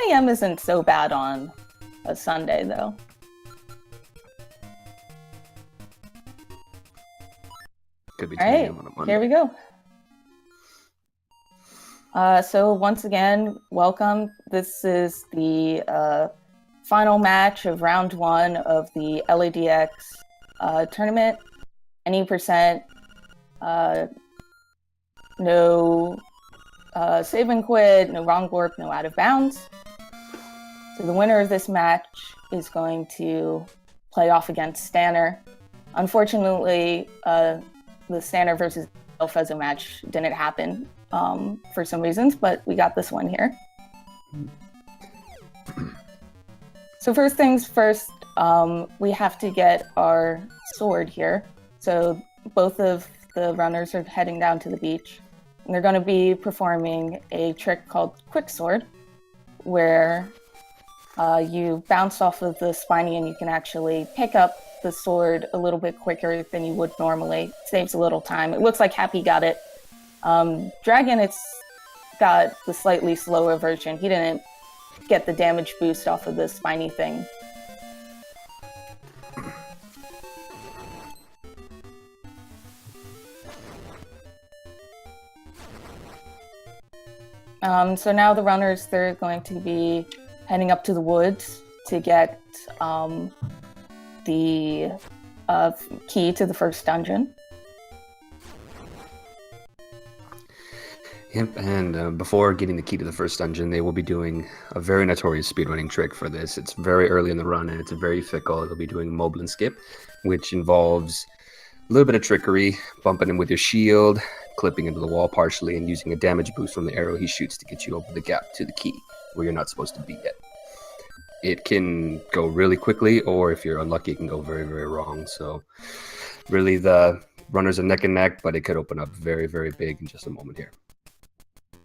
a.m. isn't so bad on a Sunday, though. Could be All 10 right, a.m. on a Monday. here we go. So once again, welcome. This is the final match of round 1 of the LADX tournament. Any percent, no save and quit, no wrong warp, no out of bounds. So the winner of this match is going to play off against Stanner. Unfortunately, the Stanner versus Elfezo match didn't happen for some reasons, but we got this one here. So first things first, we have to get our sword here. So both of the runners are heading down to the beach, and they're going to be performing a trick called Quick Sword, where you bounce off of the spiny and you can actually pick up the sword a little bit quicker than you would normally. It saves a little time. It looks like Happy got it. Dragon, it's got the slightly slower version. He didn't get the damage boost off of the spiny thing. So now the runners, they're going to be heading up to the woods to get the key to the first dungeon. Yep, and before getting the key to the first dungeon, they will be doing a very notorious speedrunning trick for this. It's very early in the run, and it's very fickle. They'll be doing Moblin Skip, which involves a little bit of trickery, bumping him with your shield, clipping into the wall partially, and using a damage boost from the arrow he shoots to get you over the gap to the key, where you're not supposed to be yet. It can go really quickly, or if you're unlucky, it can go very, very wrong. So really the runners are neck and neck, but it could open up very, very big in just a moment here.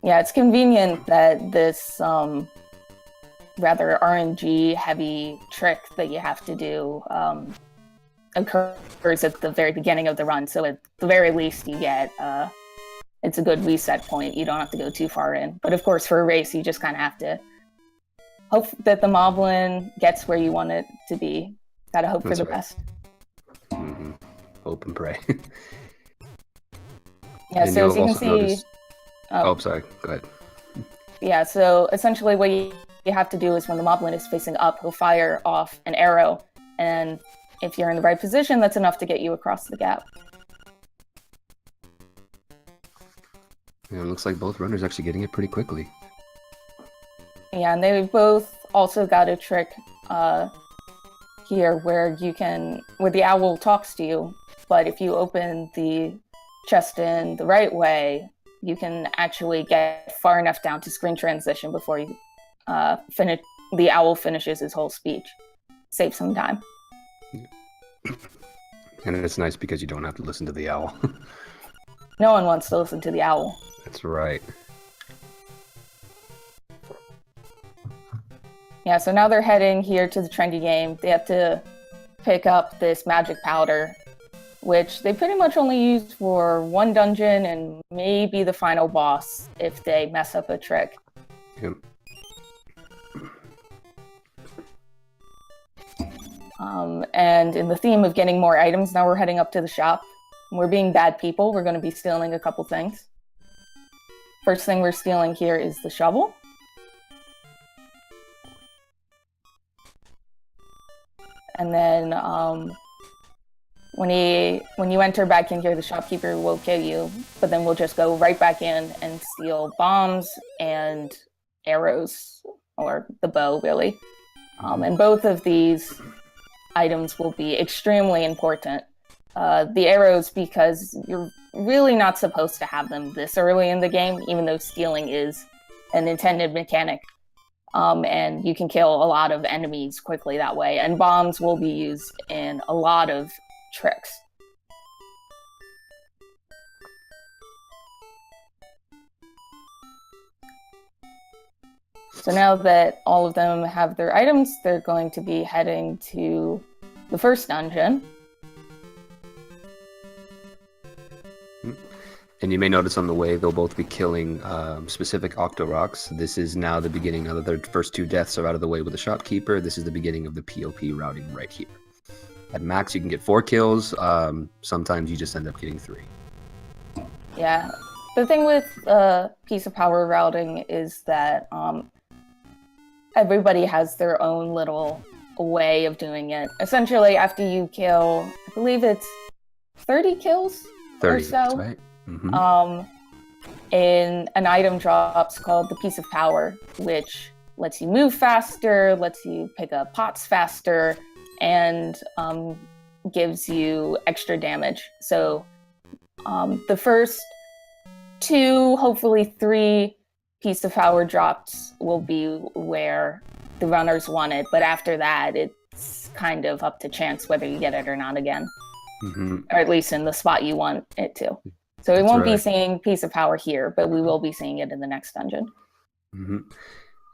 Yeah, it's convenient that this rather RNG heavy trick that you have to do occurs at the very beginning of the run. So at the very least you get it's a good reset point. You don't have to go too far in. But of course for a race you just kind of have to hope that the Moblin gets where you want it to be. Gotta hope That's for the right. best. Mm-hmm. Hope and pray. Yeah, and so as you can also see... notice... sorry. Go ahead. Yeah, so essentially what you have to do is when the Moblin is facing up, he'll fire off an arrow, and if you're in the right position, that's enough to get you across the gap. Yeah, it looks like both runners actually getting it pretty quickly. Yeah, and they both also got a trick here where the owl talks to you, but if you open the chest in the right way, you can actually get far enough down to screen transition before you the owl finishes his whole speech. Save some time. And it's nice because you don't have to listen to the owl. No one wants to listen to the owl. That's right. Yeah, so now they're heading here to the trendy game. They have to pick up this magic powder, which they pretty much only use for one dungeon and maybe the final boss if they mess up a trick. Yep. And in the theme of getting more items, now we're heading up to the shop. We're being bad people. We're going to be stealing a couple things. First thing we're stealing here is the shovel. And then when you enter back in here, the shopkeeper will kill you, but then we'll just go right back in and steal bombs and arrows, or the bow, really. And both of these items will be extremely important. The arrows, because you're really not supposed to have them this early in the game, even though stealing is an intended mechanic. And you can kill a lot of enemies quickly that way. And bombs will be used in a lot of tricks. So now that all of them have their items, they're going to be heading to the first dungeon. And you may notice on the way they'll both be killing specific Octorocks. This is now the beginning. Now that their first 2 deaths are out of the way with the shopkeeper, this is the beginning of the POP routing right here. At max, you can get 4 kills. Sometimes you just end up getting 3. Yeah. The thing with piece of power routing is that everybody has their own little way of doing it. Essentially, after you kill, I believe it's 30 kills 30, or so, that's right. Mm-hmm. in an item drops called the Piece of Power, which lets you move faster, lets you pick up pots faster, and gives you extra damage. So the first 2, hopefully 3 Piece of Power drops will be where the runners want it, but after that, it's kind of up to chance whether you get it or not again. Mm-hmm. Or at least in the spot you want it to. So we That's won't right. be seeing Piece of Power here, but we will be seeing it in the next dungeon. Mm-hmm.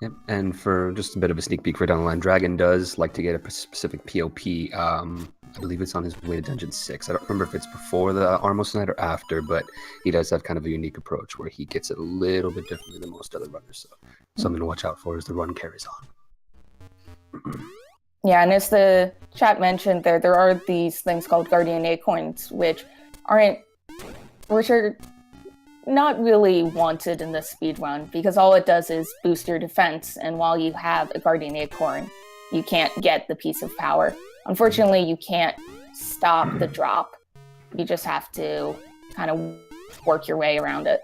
Yep. And for just a bit of a sneak peek for down the line, Dragon does like to get a specific POP. I believe it's on his way to Dungeon 6. I don't remember if it's before the Armos Night or after, but he does have kind of a unique approach where he gets it a little bit differently than most other runners. So something to watch out for as the run carries on. Yeah, and as the chat mentioned, there are these things called Guardian Acorns, which are not really wanted in this speedrun, because all it does is boost your defense, and while you have a Guardian Acorn, you can't get the Piece of Power. Unfortunately, you can't stop the drop. You just have to kind of work your way around it.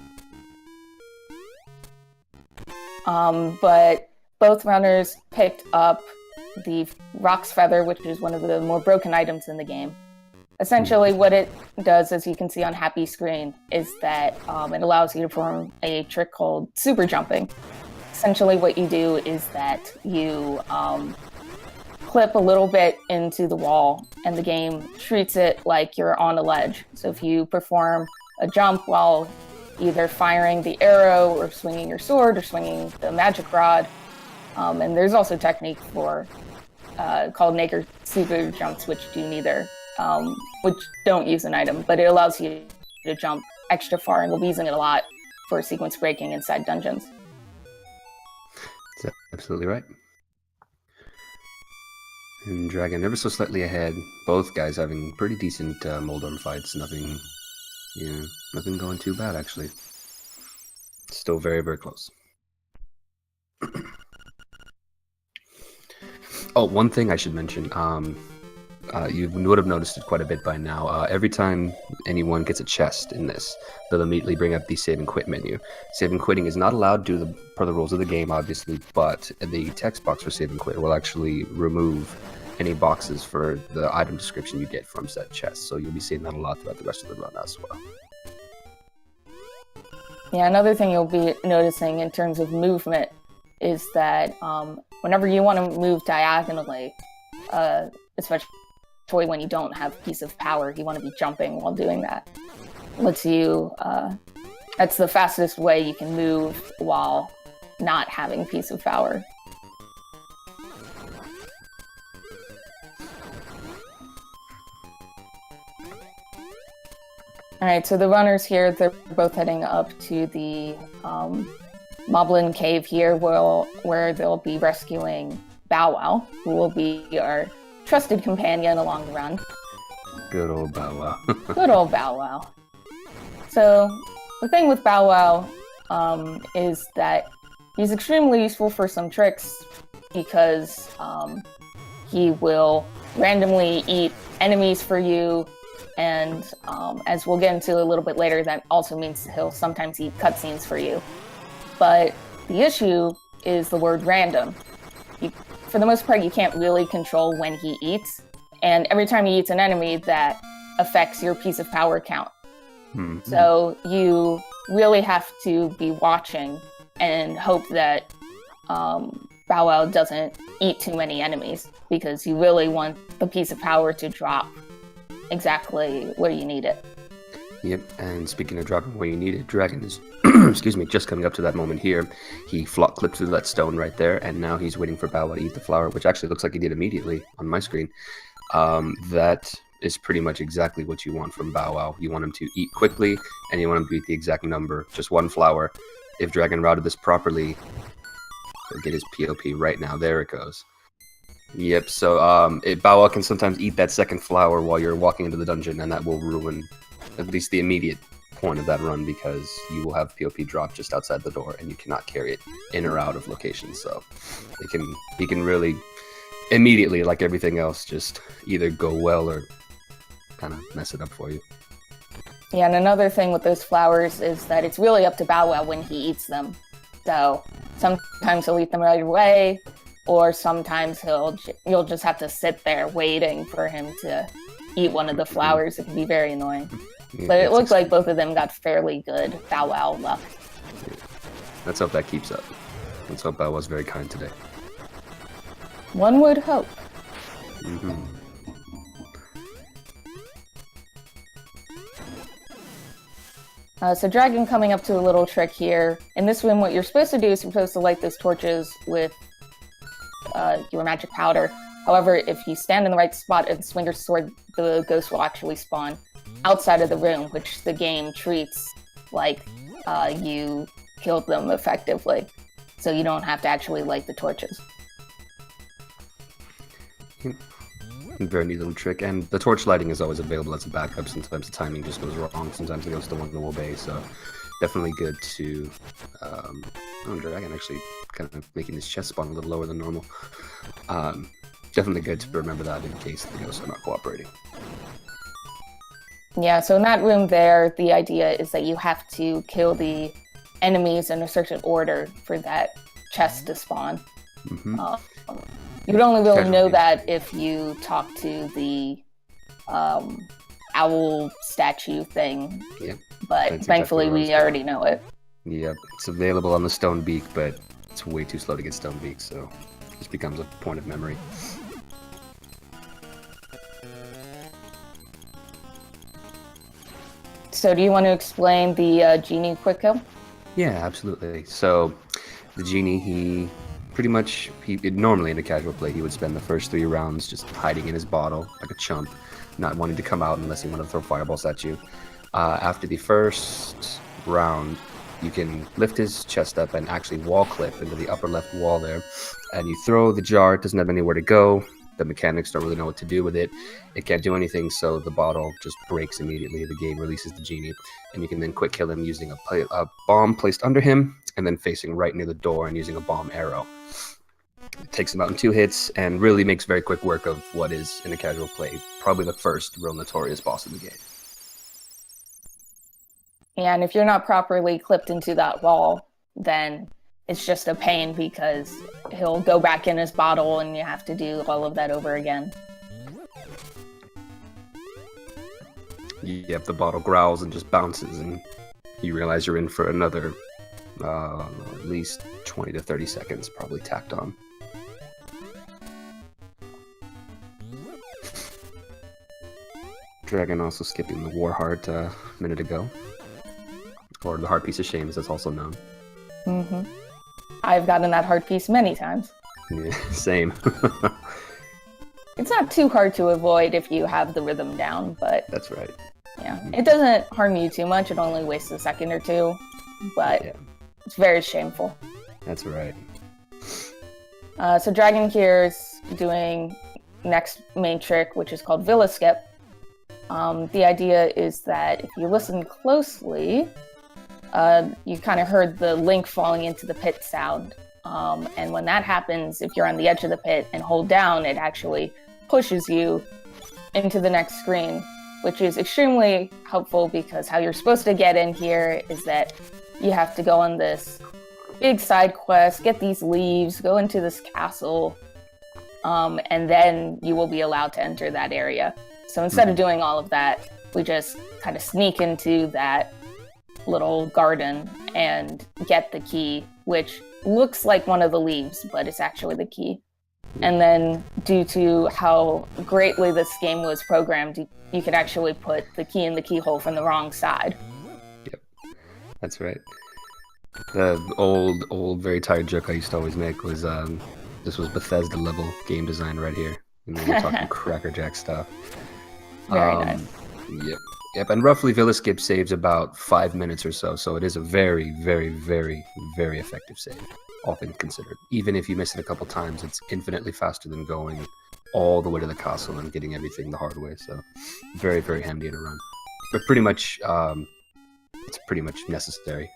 But both runners picked up the Rock's Feather, which is one of the more broken items in the game. Essentially, what it does, as you can see on Happy Screen, is that it allows you to perform a trick called super jumping. Essentially, what you do is that you clip a little bit into the wall, and the game treats it like you're on a ledge. So if you perform a jump while either firing the arrow or swinging your sword or swinging the magic rod, and there's also a technique for called naked super jumps, which do neither. Which don't use an item, but it allows you to jump extra far, and we'll be using it a lot for sequence breaking inside dungeons. That's absolutely right. And Dragon ever so slightly ahead. Both guys having pretty decent Moldorm fights. Nothing going too bad, actually. Still very, very close. Oh, one thing I should mention. You would have noticed it quite a bit by now. Every time anyone gets a chest in this, they'll immediately bring up the save and quit menu. Save and quitting is not allowed per the rules of the game, obviously, but the text box for save and quit will actually remove any boxes for the item description you get from said chest. So you'll be seeing that a lot throughout the rest of the run as well. Yeah, another thing you'll be noticing in terms of movement is that whenever you want to move diagonally, especially when you don't have Piece of Power, you want to be jumping while doing that. Lets you, that's the fastest way you can move while not having Piece of Power. Alright, so the runners here, they're both heading up to the Moblin Cave here, where they'll be rescuing Bow Wow, who will be our trusted companion along the run. Good old Bow Wow. Good old Bow Wow. So, the thing with Bow Wow is that he's extremely useful for some tricks, because he will randomly eat enemies for you, and as we'll get into a little bit later, that also means he'll sometimes eat cutscenes for you. But the issue is the word random. For the most part, you can't really control when he eats, and every time he eats an enemy, that affects your Piece of Power count. Mm-hmm. So you really have to be watching and hope that Bow Wow doesn't eat too many enemies, because you really want the Piece of Power to drop exactly where you need it. Yep, and speaking of dropping where you need it, Dragon is, excuse me, just coming up to that moment here. He clipped through that stone right there, and now he's waiting for Bow Wow to eat the flower, which actually looks like he did immediately on my screen. That is pretty much exactly what you want from Bow Wow. You want him to eat quickly, and you want him to eat the exact number, just one flower. If Dragon routed this properly, he'll get his POP right now. There it goes. Yep, so Bow Wow can sometimes eat that second flower while you're walking into the dungeon, and that will ruin at least the immediate point of that run, because you will have POP drop just outside the door, and you cannot carry it in or out of locations. So he can really immediately, like everything else, just either go well or kind of mess it up for you. Yeah, and another thing with those flowers is that it's really up to Bow Wow when he eats them. So sometimes he'll eat them right away, or sometimes you'll just have to sit there waiting for him to eat one of the flowers. It can be very annoying. But it looks like both of them got fairly good Bow Wow luck. Let's hope that keeps up. Let's hope Bow Wow's very kind today. One would hope. Mm-hmm. So Dragon coming up to a little trick here. In this room, what you're supposed to do is you're supposed to light those torches with your magic powder. However, if you stand in the right spot and swing your sword, the ghost will actually spawn outside of the room, which the game treats like you killed them effectively. So you don't have to actually light the torches. Very neat little trick, and the torch lighting is always available as a backup. Sometimes the timing just goes wrong, sometimes it goes to one little bay, so definitely good to Dragon actually kind of making his chest spawn a little lower than normal. Definitely good to remember that in case the ghosts are not cooperating. Yeah, so in that room there, the idea is that you have to kill the enemies in a certain order for that chest to spawn. Mm-hmm. You'd only really know that if you talk to the owl statue thing. Yeah, but thankfully exactly we already know it. Yep, it's available on the Stone Beak, but it's way too slow to get Stone Beak, so it just becomes a point of memory. So do you want to explain the genie quick kill? Yeah, absolutely. So the genie, he pretty much, normally in a casual play, he would spend the first 3 rounds just hiding in his bottle like a chump, not wanting to come out unless he wanted to throw fireballs at you. After the first round, you can lift his chest up and actually wall clip into the upper left wall there, and you throw the jar. It doesn't have anywhere to go. The mechanics don't really know what to do with it. It can't do anything, so the bottle just breaks immediately. The game releases the genie, and you can then quick kill him using a bomb placed under him, and then facing right near the door and using a bomb arrow. It takes him out in 2 hits, and really makes very quick work of what is, in a casual play, probably the first real notorious boss in the game. Yeah, and if you're not properly clipped into that wall, then it's just a pain because he'll go back in his bottle and you have to do all of that over again. Yep, the bottle growls and just bounces, and you realize you're in for another at least 20 to 30 seconds probably tacked on. Dragon also skipping the War Heart a minute ago. Or the Heart Piece of Shame, as it's also known. Mm-hmm. I've gotten that heart piece many times. Yeah, same. It's not too hard to avoid if you have the rhythm down, but... That's right. Yeah, it doesn't harm you too much. It only wastes a second or two, but yeah. It's very shameful. That's right. So Dragon here's doing next main trick, which is called Villa Skip. The idea is that if you listen closely, you kind of heard the link falling into the pit sound. And when that happens, if you're on the edge of the pit and hold down, it actually pushes you into the next screen, which is extremely helpful because how you're supposed to get in here is that you have to go on this big side quest, get these leaves, go into this castle, and then you will be allowed to enter that area. So instead of doing all of that, we just kind of sneak into that little garden and get the key, which looks like one of the leaves, but it's actually the key. And then due to how greatly this game was programmed, you could actually put the key in the keyhole from the wrong side. Yep, that's right. The old, very tired joke I used to always make was this was Bethesda level game design right here. And then we're talking crackerjack stuff. Very nice. Yep. Yep. And roughly Villa Skip saves about 5 minutes or so. So it is a very, very, very, very effective save, all things considered. Even if you miss it a couple times, it's infinitely faster than going all the way to the castle and getting everything the hard way. So very, very handy in a run. But pretty much, it's pretty much necessary.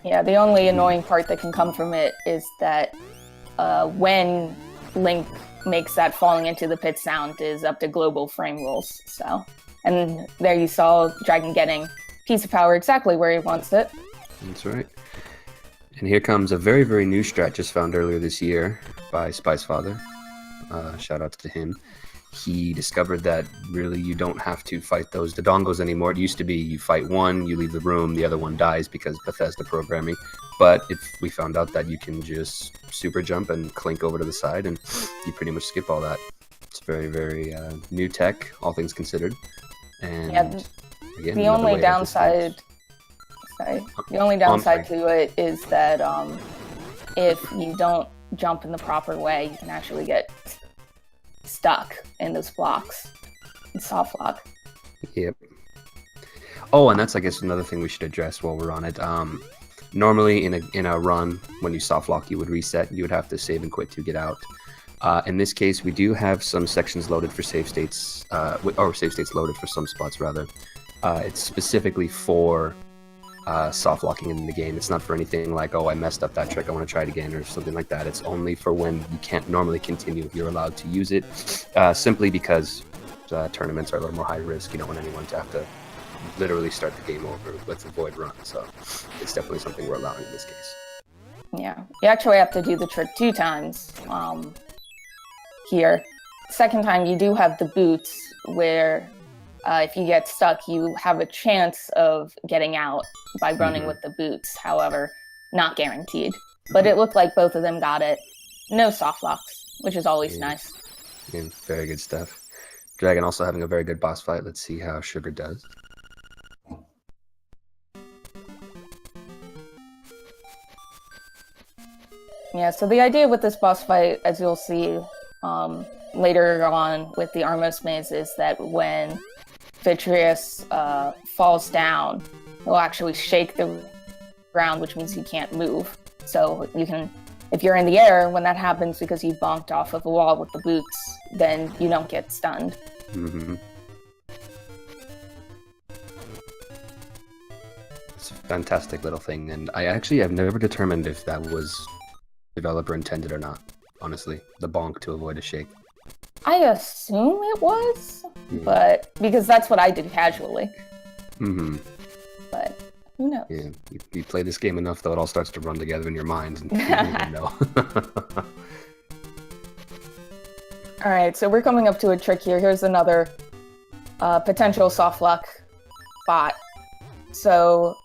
Yeah, the only annoying part that can come from it is that when Link makes that falling into the pit sound is up to global frame rules. So, and there you saw Dragon getting piece of power exactly where he wants it. That's right. And here comes a very, very new strat just found earlier this year by Spice Father. Shout out to him. He discovered that really you don't have to fight those dodongos anymore. It used to be you fight one, you leave the room, the other one dies because Bethesda programming. But if we found out that you can just super jump and clink over to the side and you pretty much skip all that. It's very, very new tech, all things considered. And Yeah, again, the another only way of downside, the only downside to it is that if you don't jump in the proper way, you can actually get stuck in those blocks, in soft lock. Yep. Oh, and that's, I guess, another thing we should address while we're on it. Normally, in a run, when you soft lock, you would reset. You would have to save and quit to get out. In this case, we do have some sections loaded for save states, or save states loaded for some spots, rather. It's specifically for soft locking in the game. It's not for anything like, oh, I messed up that trick, I want to try it again, or something like that. It's only for when you can't normally continue. You're allowed to use it, simply because tournaments are a little more high risk. You don't want anyone to have to literally start the game over with a void run. So it's definitely something we're allowing in this case. Yeah, you actually have to do the trick 2 times here. Second time, you do have the boots where if you get stuck, you have a chance of getting out by running with the boots. However, not guaranteed. But it looked like both of them got it. No soft locks, which is always nice. Yeah, very good stuff. Dragon also having a very good boss fight. Let's see how Sugar does. Yeah, so the idea with this boss fight, as you'll see later on with the Armos maze, is that when Vitreous falls down, it'll actually shake the ground, which means you can't move. So you can, if you're in the air, when that happens because you bonked off of a wall with the boots, then you don't get stunned. Mm-hmm. It's a fantastic little thing, and I actually have never determined if that was developer intended or not, honestly. The bonk to avoid a shake. I assume it was, but because that's what I did casually. Mm-hmm. But who knows? Yeah, you play this game enough, though, it all starts to run together in your mind, and you don't even know. All right, so we're coming up to a trick here. Here's another potential soft lock bot. So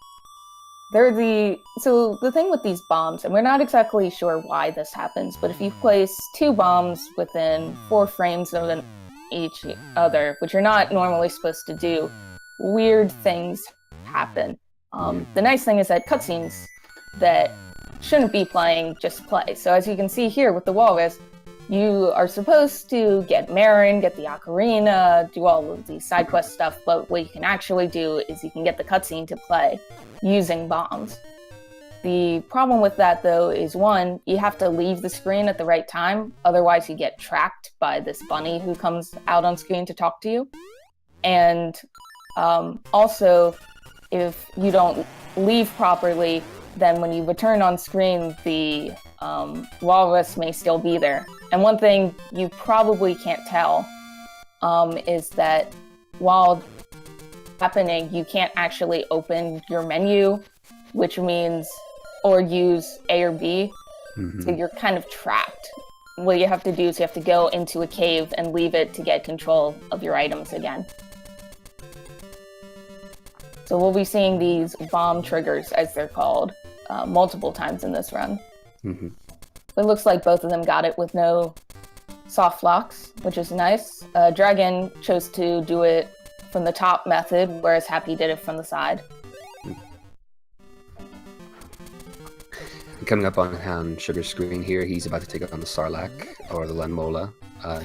the thing with these bombs, and we're not exactly sure why this happens, but if you place 2 bombs within 4 frames of each other, which you're not normally supposed to do, weird things happen. The nice thing is that cutscenes that shouldn't be playing just play. So as you can see here with the walrus, you are supposed to get Marin, get the ocarina, do all of the side quest stuff, but what you can actually do is you can get the cutscene to play using bombs. The problem with that, though, is one, you have to leave the screen at the right time, otherwise you get tracked by this bunny who comes out on screen to talk to you. And also, if you don't leave properly, then when you return on screen, the walrus may still be there. And one thing you probably can't tell is that while happening, you can't actually open your menu, which means, or use A or B, so you're kind of trapped. What you have to do is you have to go into a cave and leave it to get control of your items again. So we'll be seeing these bomb triggers, as they're called, multiple times in this run. It looks like both of them got it with no soft locks, which is nice. Dragon chose to do it from the top method, whereas Happy did it from the side. Coming up on Sugar's screen here, he's about to take up on the Sarlacc, or the Lanmola.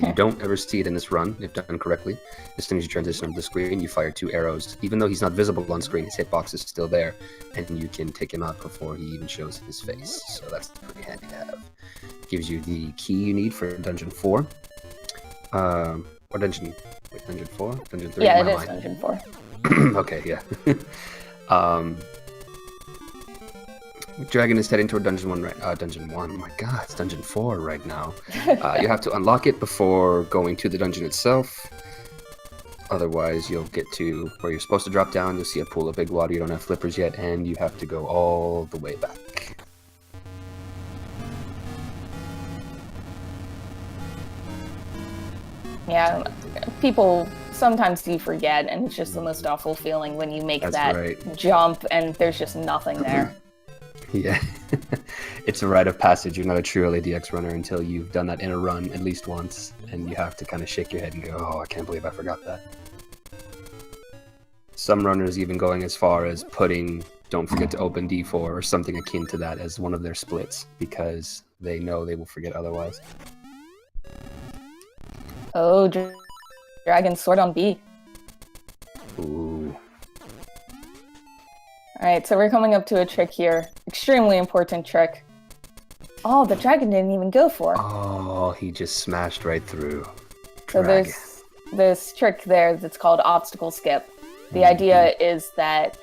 You don't ever see it in this run, if done correctly. As soon as you transition onto the screen, you fire 2 arrows. Even though he's not visible on screen, his hitbox is still there, and you can take him out before he even shows his face. So that's pretty handy to have. Gives you the key you need for Dungeon 4. Or Dungeon... Wait, Dungeon 4? Dungeon 3? Yeah, it is Dungeon 4. Okay, yeah. Dragon is heading toward Dungeon 1 right Dungeon 1. Oh my god, it's Dungeon 4 right now. You have to unlock it before going to the dungeon itself. Otherwise, you'll get to where you're supposed to drop down. You'll see a pool of big water. You don't have flippers yet, and you have to go all the way back. Yeah, people sometimes do forget, and it's just the most awful feeling when you make that jump and there's just nothing there. Yeah, it's a rite of passage. You're not a true LADX runner until you've done that in a run at least once, and you have to kind of shake your head and go, oh, I can't believe I forgot that. Some runners even going as far as putting don't forget to open D4 or something akin to that as one of their splits, because they know they will forget otherwise. Oh, dragon sword on B. Ooh. Alright, so we're coming up to a trick here. Extremely important trick. Oh, the dragon didn't even go for it. Oh, he just smashed right through. So there's this trick there that's called obstacle skip. The idea is that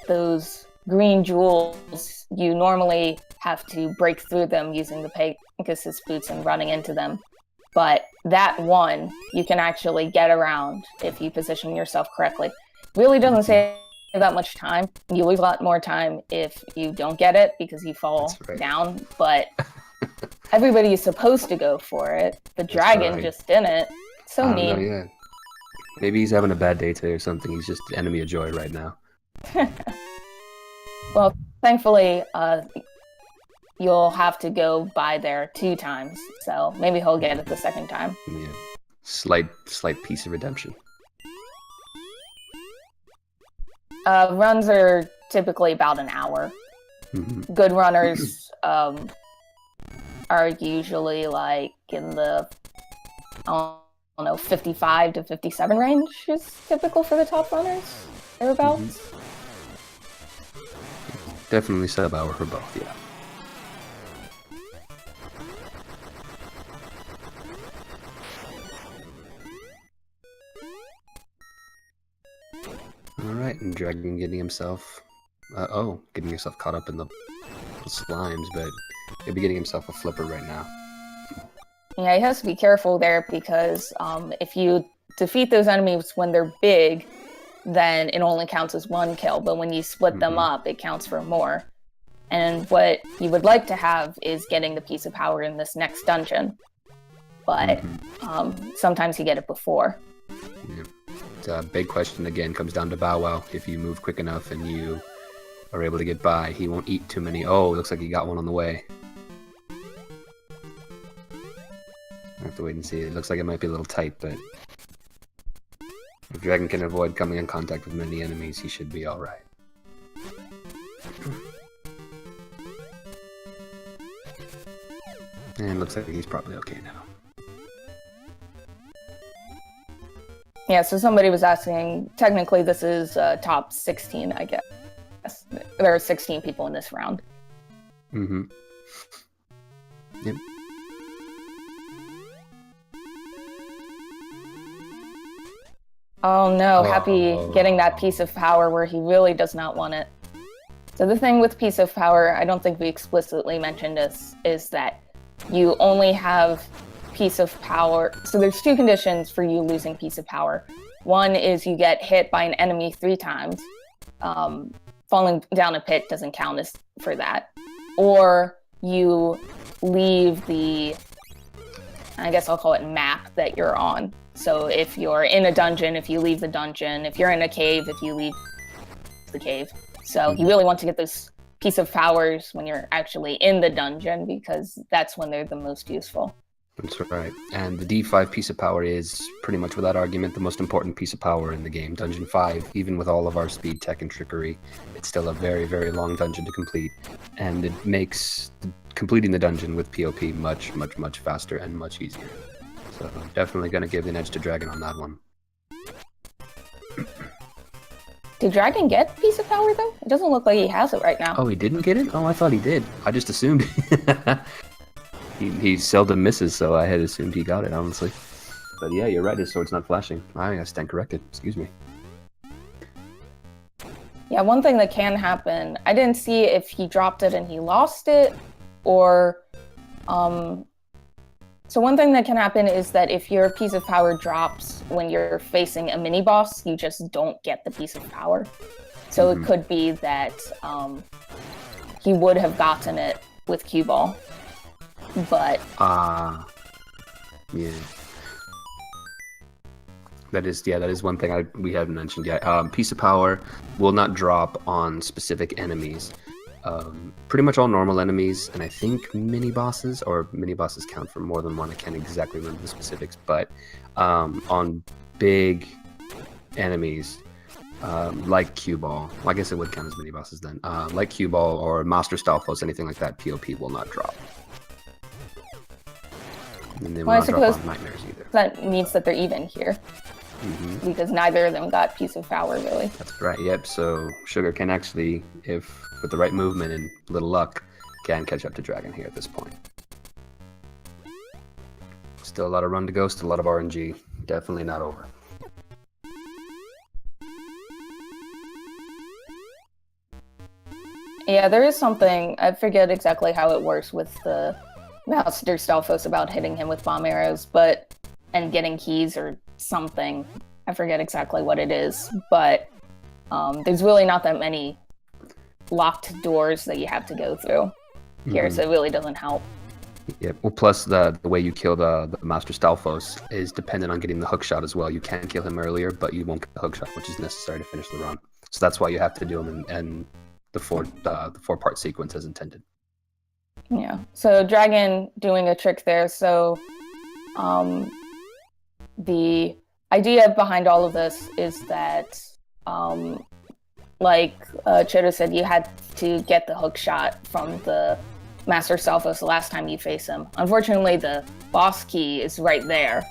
those green jewels, you normally have to break through them using the Pegasus boots and running into them. But that one, you can actually get around if you position yourself correctly. Really doesn't save that much time. You lose a lot more time if you don't get it because you fall down. But everybody is supposed to go for it. The dragon just didn't. So mean. Yeah. Maybe he's having a bad day today or something. He's just the enemy of joy right now. Well, thankfully, you'll have to go by there 2 times. So maybe he'll get it the second time. Yeah. Slight piece of redemption. Runs are typically about an hour. Mm-hmm. Good runners are usually like in the, I don't know, 55 to 57 range is typical for the top runners, thereabouts. Mm-hmm. Definitely sub-hour for both, yeah. Alright, and Dragon getting himself... getting himself caught up in the slimes, but he'll be getting himself a flipper right now. Yeah, he has to be careful there because if you defeat those enemies when they're big, then it only counts as 1 kill, but when you split them up, it counts for more. And what you would like to have is getting the piece of power in this next dungeon, but sometimes you get it before. Yeah. The big question again comes down to Bow Wow. If you move quick enough and you are able to get by, he won't eat too many. Oh, looks like he got one on the way. I have to wait and see. It looks like it might be a little tight, but if Dragon can avoid coming in contact with many enemies, he should be alright. And looks like he's probably okay now. Yeah, so somebody was asking, technically this is top 16, I guess. There are 16 people in this round. Mm-hmm. Yep. Oh no, Happy getting that piece of power where he really does not want it. So the thing with piece of power, I don't think we explicitly mentioned this, is that you only have piece of power. So there's 2 conditions for you losing piece of power. One is you get hit by an enemy 3 times. Falling down a pit doesn't count as for that. Or you leave the, I guess I'll call it map that you're on. So if you're in a dungeon, if you leave the dungeon, if you're in a cave, if you leave the cave. So you really want to get those piece of powers when you're actually in the dungeon because that's when they're the most useful. That's right. And the D5 piece of power is pretty much without argument the most important piece of power in the game. Dungeon 5, even with all of our speed, tech, and trickery, it's still a very, very long dungeon to complete. And it makes completing the dungeon with POP much, much, much faster and much easier. So definitely going to give an edge to Dragon on that one. Did Dragon get Piece of Power, though? It doesn't look like he has it right now. Oh, he didn't get it? Oh, I thought he did. I just assumed. he seldom misses, so I had assumed he got it, honestly. But yeah, you're right, his sword's not flashing. I stand corrected. Excuse me. Yeah, one thing that can happen, I didn't see if he dropped it and he lost it, or... So one thing that can happen is that if your Piece of Power drops when you're facing a mini-boss, you just don't get the Piece of Power. So it could be that he would have gotten it with Cue Ball. But... yeah. That is one thing we haven't mentioned yet. Piece of Power will not drop on specific enemies. Pretty much all normal enemies, and I think mini-bosses count for more than one. I can't exactly remember the specifics, but on big enemies, like Cue Ball, well, I guess it would count as mini-bosses then, like Cue Ball or Master Stalfos, anything like that, POP will not drop. And they will not drop on Nightmares either. That means that they're even here. Because neither of them got Piece of Power, really. That's right, yep, so Sugar can actually, if with the right movement and little luck, can catch up to Dragon here at this point. Still a lot of run to go, still a lot of RNG. Definitely not over. Yeah, there is something, I forget exactly how it works with the Master Stalfos about hitting him with bomb arrows, and getting keys or something. I forget exactly what it is, but there's really not that many locked doors that you have to go through here, so it really doesn't help. Yeah, well, plus the way you kill the Master Stalfos is dependent on getting the hook shot as well. You can kill him earlier, but you won't get the hook shot, which is necessary to finish the run. So that's why you have to do them in the four-part sequence as intended. Yeah, so Dragon doing a trick there, so the idea behind all of this is that, like Chodo said, you had to get the hook shot from the Master Stalfos the last time you face him. Unfortunately, the boss key is right there,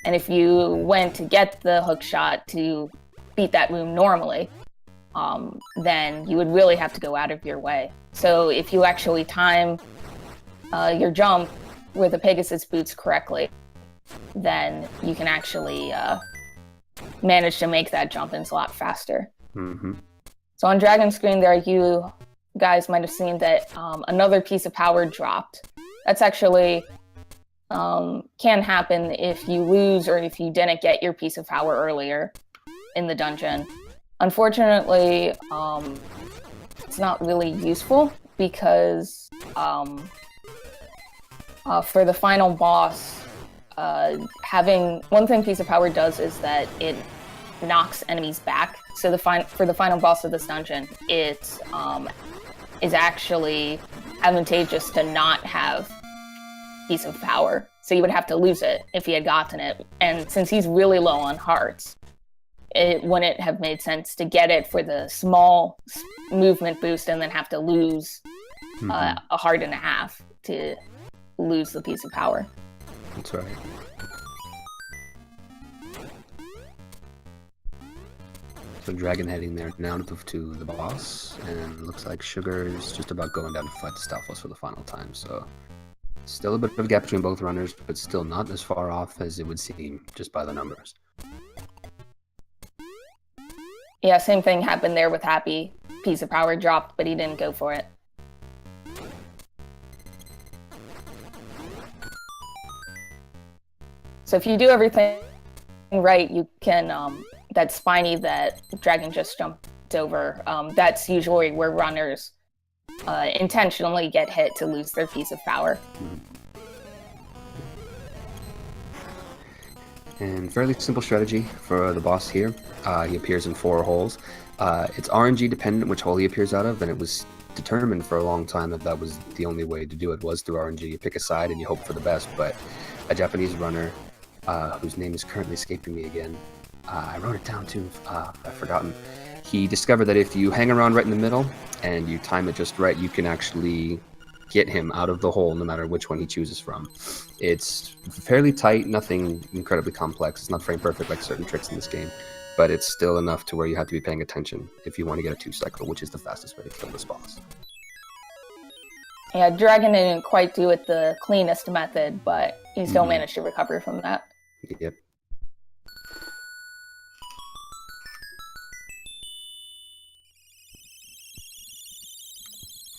and if you went to get the hook shot to beat that room normally, then you would really have to go out of your way. So if you actually time your jump with the Pegasus boots correctly, then you can actually manage to make that jump, and it's a lot faster. So on Dragon's screen there, you guys might have seen that another Piece of Power dropped. That's actually can happen if you lose or if you didn't get your Piece of Power earlier in the dungeon. Unfortunately, it's not really useful because for the final boss, having one thing Piece of Power does is that it knocks enemies back. So for the final boss of this dungeon, it is actually advantageous to not have Piece of Power. So you would have to lose it if he had gotten it. And since he's really low on hearts, it wouldn't have made sense to get it for the small movement boost and then have to lose a heart and a half to lose the Piece of Power. That's right. So Dragon heading there now to the boss, and looks like Sugar is just about going down to fight the Stalfos for the final time. So still a bit of a gap between both runners, but still not as far off as it would seem just by the numbers. Yeah, same thing happened there with Happy. Piece of Power dropped, but he didn't go for it. So if you do everything right, you can, that spiny that Dragon just jumped over, that's usually where runners intentionally get hit to lose their Piece of Power. And fairly simple strategy for the boss here. He appears in 4 holes. It's RNG dependent which hole he appears out of, and it was determined for a long time that was the only way to do it, was through RNG. You pick a side and you hope for the best, but a Japanese runner, whose name is currently escaping me again, I wrote it down too, I've forgotten. He discovered that if you hang around right in the middle and you time it just right, you can actually get him out of the hole, no matter which one he chooses from. It's fairly tight, nothing incredibly complex. It's not frame perfect like certain tricks in this game, but it's still enough to where you have to be paying attention if you want to get a 2-cycle, which is the fastest way to kill this boss. Yeah, Dragon didn't quite do it the cleanest method, but he still managed to recover from that. Yep.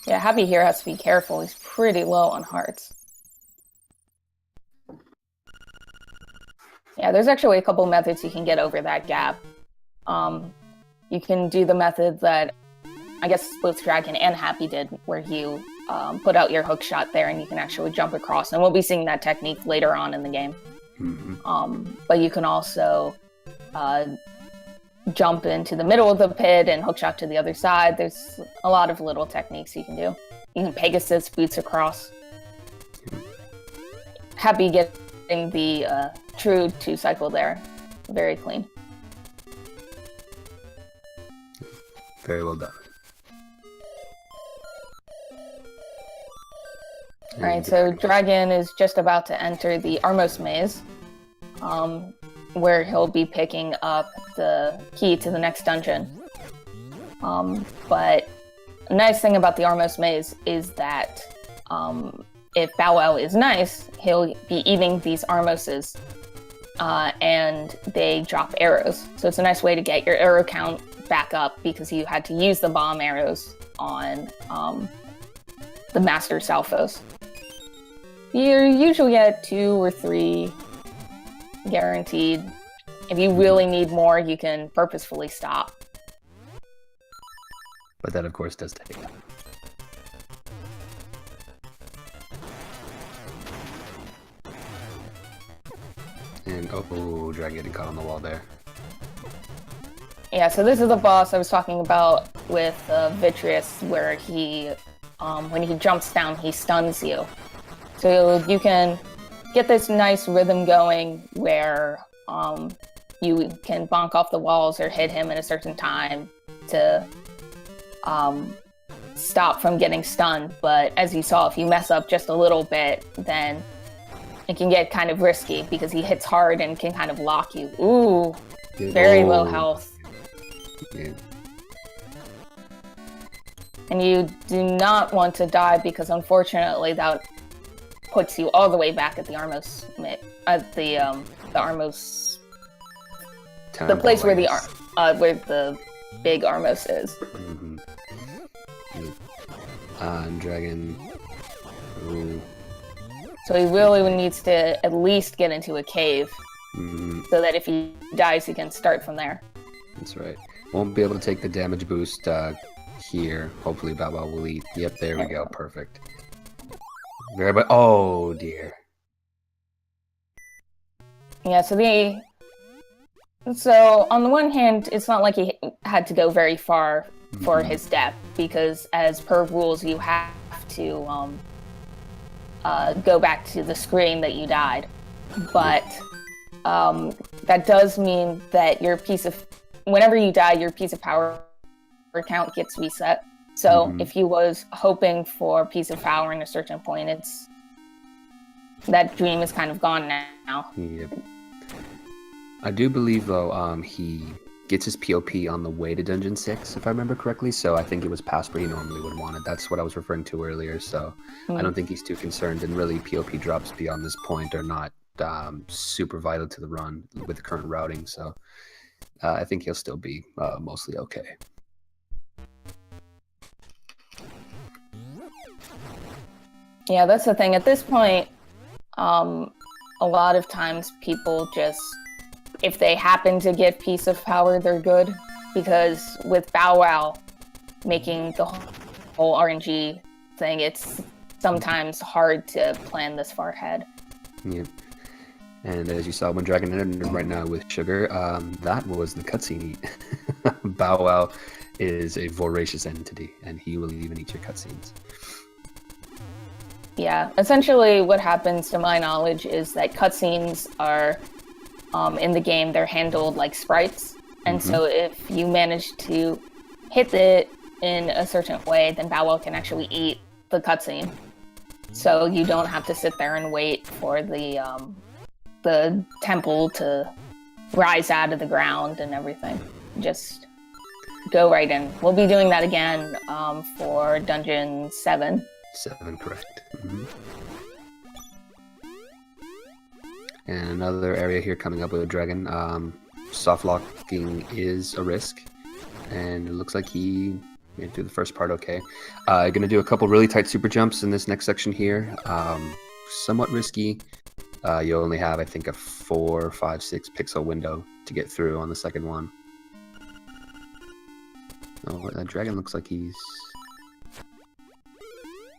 Yeah, Happy here has to be careful. He's pretty low on hearts. Yeah, there's actually a couple methods you can get over that gap. You can do the method that I guess both Dragon and Happy did, where you put out your hook shot there and you can actually jump across. And we'll be seeing that technique later on in the game. But you can also jump into the middle of the pit and hookshot to the other side. There's a lot of little techniques you can do. You can Pegasus boots across. Happy getting the true 2-cycle there. Very clean. Very well done. Alright, so Dragon is just about to enter the Armos Maze, where he'll be picking up the key to the next dungeon. But a nice thing about the Armos Maze is that if Bow Wow is nice, he'll be eating these Armoses, and they drop arrows. So it's a nice way to get your arrow count back up, because you had to use the bomb arrows on the Master Salfos. You usually get 2 or 3 guaranteed. If you really need more, you can purposefully stop. But that, of course, does take. And oh, Dragon getting caught on the wall there. Yeah, so this is the boss I was talking about with Vitreous, where he, when he jumps down, he stuns you. So you can get this nice rhythm going where you can bonk off the walls or hit him at a certain time to stop from getting stunned. But as you saw, if you mess up just a little bit, then it can get kind of risky, because he hits hard and can kind of lock you. Ooh, very low health. Yeah. And you do not want to die, because unfortunately that puts you all the way back at the Armos, the place where the big Armos is. And Dragon. Ooh. So he really needs to at least get into a cave, so that if he dies, he can start from there. That's right. Won't be able to take the damage boost here. Hopefully Bow Wow will eat. Yep, there we go. Perfect. Very, but oh dear. Yeah, so on the one hand, it's not like he had to go very far for his death, because as per rules, you have to go back to the screen that you died. But that does mean that whenever you die, your piece of power count gets reset. So if he was hoping for piece of power in a certain point, that dream is kind of gone now. Yep. I do believe, though, he gets his POP on the way to Dungeon 6, if I remember correctly, so I think it was past where he normally would want it. That's what I was referring to earlier, so I don't think he's too concerned, and really POP drops beyond this point are not super vital to the run with the current routing, so I think he'll still be mostly okay. Yeah, that's the thing. At this point, a lot of times people just, if they happen to get piece of power, they're good. Because with Bow Wow making the whole RNG thing, it's sometimes hard to plan this far ahead. Yep. And as you saw when Dragon ended right now with Sugar, that was the cutscene eat. Bow Wow is a voracious entity, and he will even eat your cutscenes. Yeah, essentially what happens, to my knowledge, is that cutscenes are, in the game, they're handled like sprites. And so if you manage to hit it in a certain way, then Bow Wow can actually eat the cutscene. so you don't have to sit there and wait for the temple to rise out of the ground and everything. Just go right in. We'll be doing that again for Dungeon 7. 7, correct. Mm-hmm. And another area here coming up with a dragon. Soft locking is a risk, and it looks like he made it through the first part okay. Going to do a couple really tight super jumps in this next section here. Somewhat risky. You only have, I think, a 4, 5, 6 pixel window to get through on the second one. Oh, that dragon looks like he's...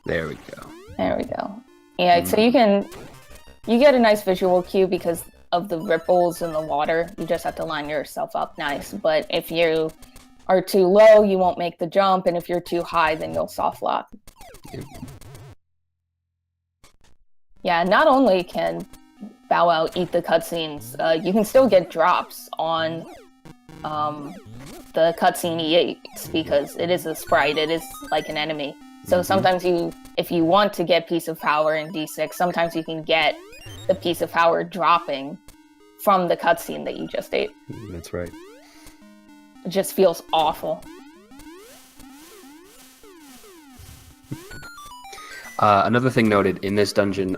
There we go. There we go. Yeah, so you get a nice visual cue because of the ripples in the water. You just have to line yourself up nice. But if you are too low, you won't make the jump, and if you're too high, then you'll soft lock. Yep. Yeah, not only can Bow Wow eat the cutscenes, you can still get drops on the cutscene he eats because it is a sprite, it is like an enemy. So sometimes if you want to get Piece of Power in D6, sometimes you can get the Piece of Power dropping from the cutscene that you just ate. That's right. It just feels awful. Another thing noted in this dungeon,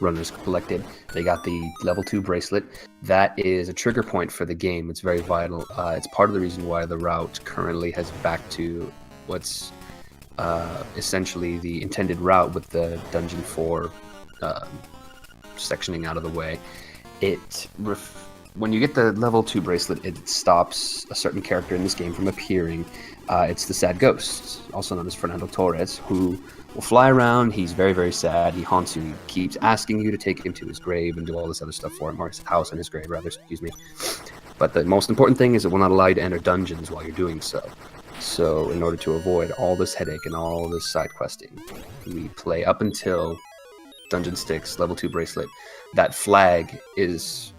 runners collected, they got the level 2 bracelet. That is a trigger point for the game. It's very vital. It's part of the reason why the route currently has back to what's essentially the intended route with the Dungeon 4 sectioning out of the way. When you get the level 2 bracelet, it stops a certain character in this game from appearing. It's the Sad Ghost, also known as Fernando Torres, who will fly around. He's very, very sad. He haunts you. He keeps asking you to take him to his grave and do all this other stuff for him, or his house and his grave, rather, excuse me. But the most important thing is it will not allow you to enter dungeons while you're doing so. So in order to avoid all this headache and all this side questing, we play up until Dungeon 6, level 2 bracelet. That flag is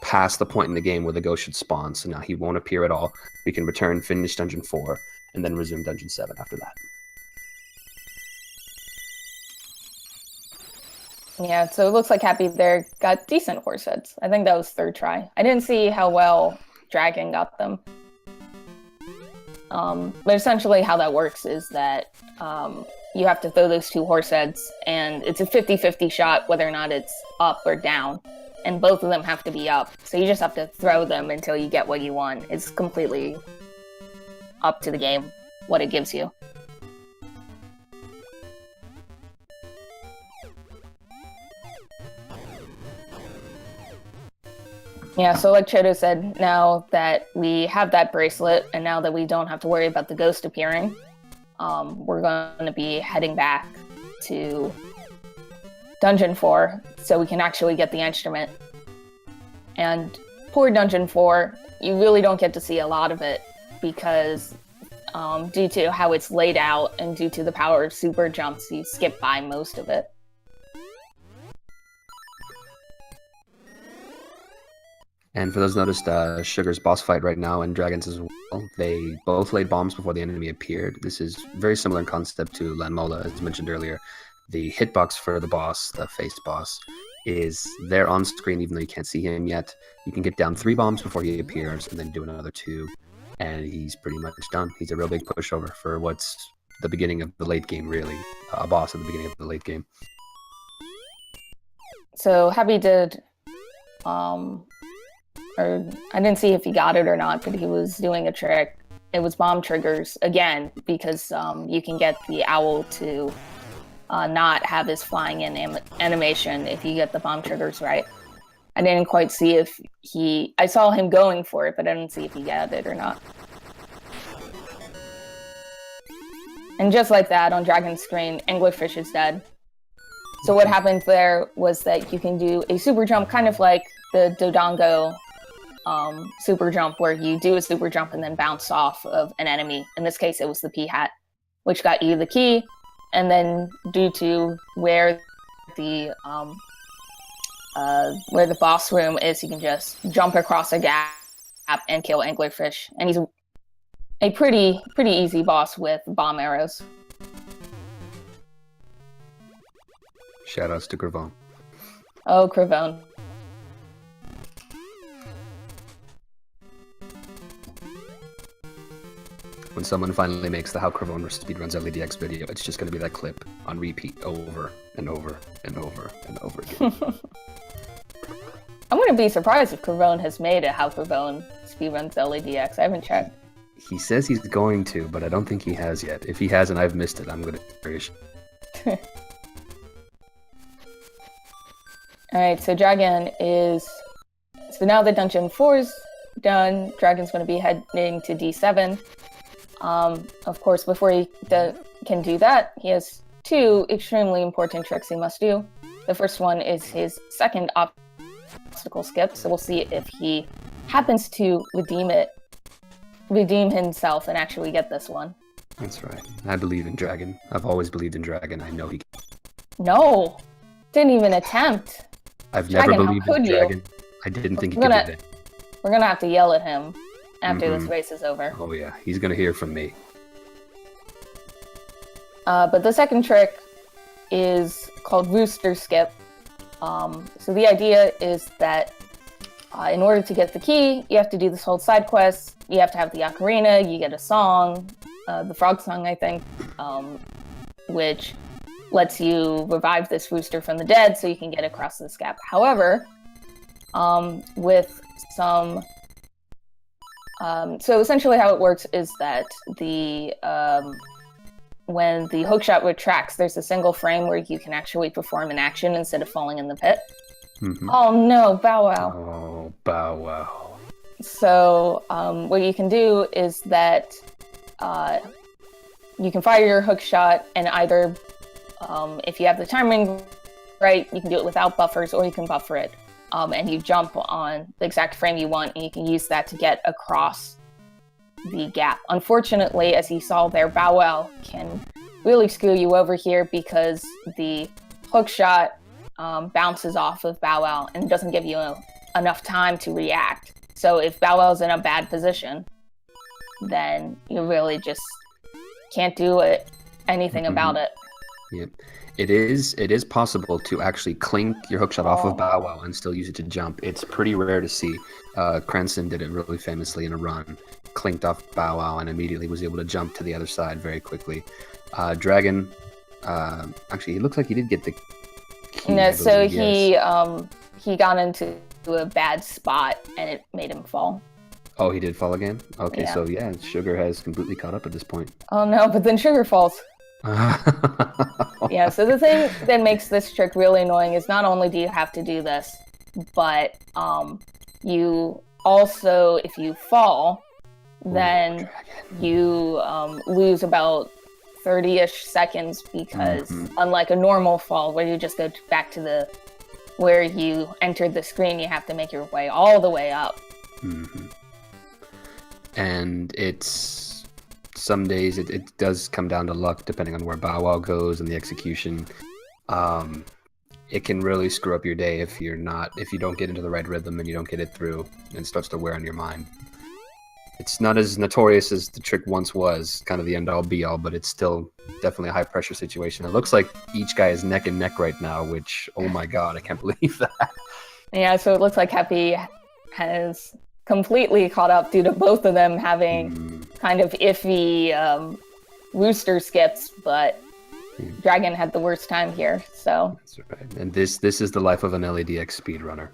past the point in the game where the ghost should spawn, so now he won't appear at all. We can return, finish Dungeon 4, and then resume Dungeon 7 after that. Yeah, so it looks like Happy there got decent horse heads. I think that was 3rd try. I didn't see how well Dragon got them. But essentially how that works is that you have to throw those 2 horse heads, and it's a 50-50 shot whether or not it's up or down. And both of them have to be up. So you just have to throw them until you get what you want. It's completely up to the game, what it gives you. Yeah, so like Chodo said, now that we have that bracelet, and now that we don't have to worry about the ghost appearing, we're going to be heading back to Dungeon 4, so we can actually get the instrument. And poor Dungeon 4, you really don't get to see a lot of it, because due to how it's laid out, and due to the power of super jumps, you skip by most of it. And for those noticed, Sugar's boss fight right now and Dragons as well, they both laid bombs before the enemy appeared. This is very similar in concept to Lanmola, as mentioned earlier. The hitbox for the boss, the face boss, is there on screen even though you can't see him yet. You can get down 3 bombs before he appears and then do another 2, and he's pretty much done. He's a real big pushover for what's the beginning of the late game, really. A boss at the beginning of the late game. So Happy did... or I didn't see if he got it or not, but he was doing a trick. It was bomb triggers, again, because you can get the owl to not have his flying in animation if you get the bomb triggers right. I didn't quite see if I saw him going for it, but I didn't see if he got it or not. And just like that, on Dragon's screen, Anglerfish is dead. So what happened there was that you can do a super jump, kind of like the Dodongo super jump, where you do a super jump and then bounce off of an enemy. In this case, it was the P-Hat, which got you the key. And then due to where the boss room is, you can just jump across a gap and kill Anglerfish. And he's a pretty easy boss with bomb arrows. Shoutouts to Gravon. Oh, Cravone. When someone finally makes the How Gravon speedruns LADX video, it's just going to be that clip on repeat over and over and over and over again. I wouldn't be surprised if Cravone has made a How Cravone speedruns LADX. I haven't checked. He says he's going to, but I don't think he has yet. If he hasn't, I've missed it. I'm going to curious. Alright, so Dragon is... So now that Dungeon 4's done, Dragon's going to be heading to D7. Of course, before he can do that, he has two extremely important tricks he must do. The first one is his second obstacle skip, so we'll see if he happens to redeem himself and actually get this one. That's right. I believe in Dragon. I've always believed in Dragon. I know he can. No! Didn't even attempt. I've Dragon, never believed in Dragon. I didn't think he could do that. We're gonna have to yell at him after this race is over. Oh yeah, he's gonna hear from me. But the second trick is called Rooster Skip. So the idea is that in order to get the key, you have to do this whole side quest. You have to have the ocarina, you get a song, the frog song, I think, which lets you revive this rooster from the dead so you can get across this gap. However, with some... so essentially how it works is that when the hookshot retracts, there's a single frame where you can actually perform an action instead of falling in the pit. Mm-hmm. Oh no, Bow Wow. Oh, Bow Wow. So what you can do is that you can fire your hookshot and either, if you have the timing right, you can do it without buffers, or you can buffer it. And you jump on the exact frame you want, and you can use that to get across the gap. Unfortunately, as you saw there, Bow Wow can really screw you over here because the hook shot bounces off of Bow Wow and doesn't give you enough time to react. So if Bow Wow's in a bad position, then you really just can't do anything about it. Yep. It is possible to actually clink your hookshot off of Bow Wow and still use it to jump. It's pretty rare to see. Cranston did it really famously in a run. Clinked off Bow Wow and immediately was able to jump to the other side very quickly. Dragon, actually, he looks like he did get the key. No, so yes. He got into a bad spot and it made him fall. Oh, he did fall again? Okay, Yeah. so yeah, Sugar has completely caught up at this point. Oh no, but then Sugar falls. Yeah, so the thing that makes this trick really annoying is not only do you have to do this, but you also, if you fall, then you lose about 30-ish seconds because unlike a normal fall where you just go back to where you entered the screen, you have to make your way all the way up. Mm-hmm. And it's some days it does come down to luck depending on where Bow Wow goes and the execution. It can really screw up your day if you don't get into the right rhythm and you don't get it through and it starts to wear on your mind. It's not as notorious as the trick once was, kind of the end-all be-all, but it's still definitely a high-pressure situation. It looks like each guy is neck and neck right now, which, oh my god, I can't believe that. Yeah, so it looks like Happy has completely caught up due to both of them having kind of iffy rooster skips, but Dragon had the worst time here, so... That's right. And this is the life of an LADX speedrunner.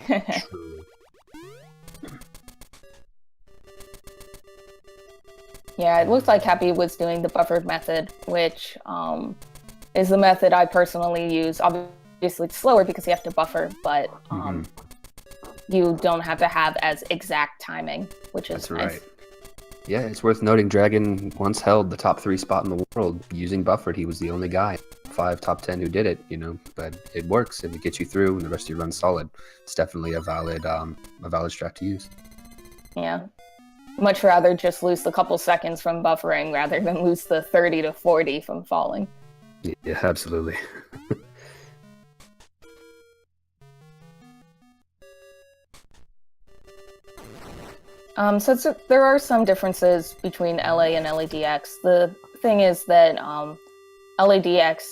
Truly. Yeah, it looks like Happy was doing the buffered method, which is the method I personally use. Obviously, it's slower because you have to buffer, but you don't have to have as exact timing, which is nice. Right. Yeah, it's worth noting Dragon once held the top 3 spot in the world using buffered. He was the only guy, 5 top 10 who did it, but it works if it gets you through and the rest of you run solid. It's definitely a valid strat to use. Yeah. Much rather just lose the couple seconds from buffering rather than lose the 30 to 40 from falling. Yeah, absolutely. So there are some differences between LA and LADX. The thing is that LADX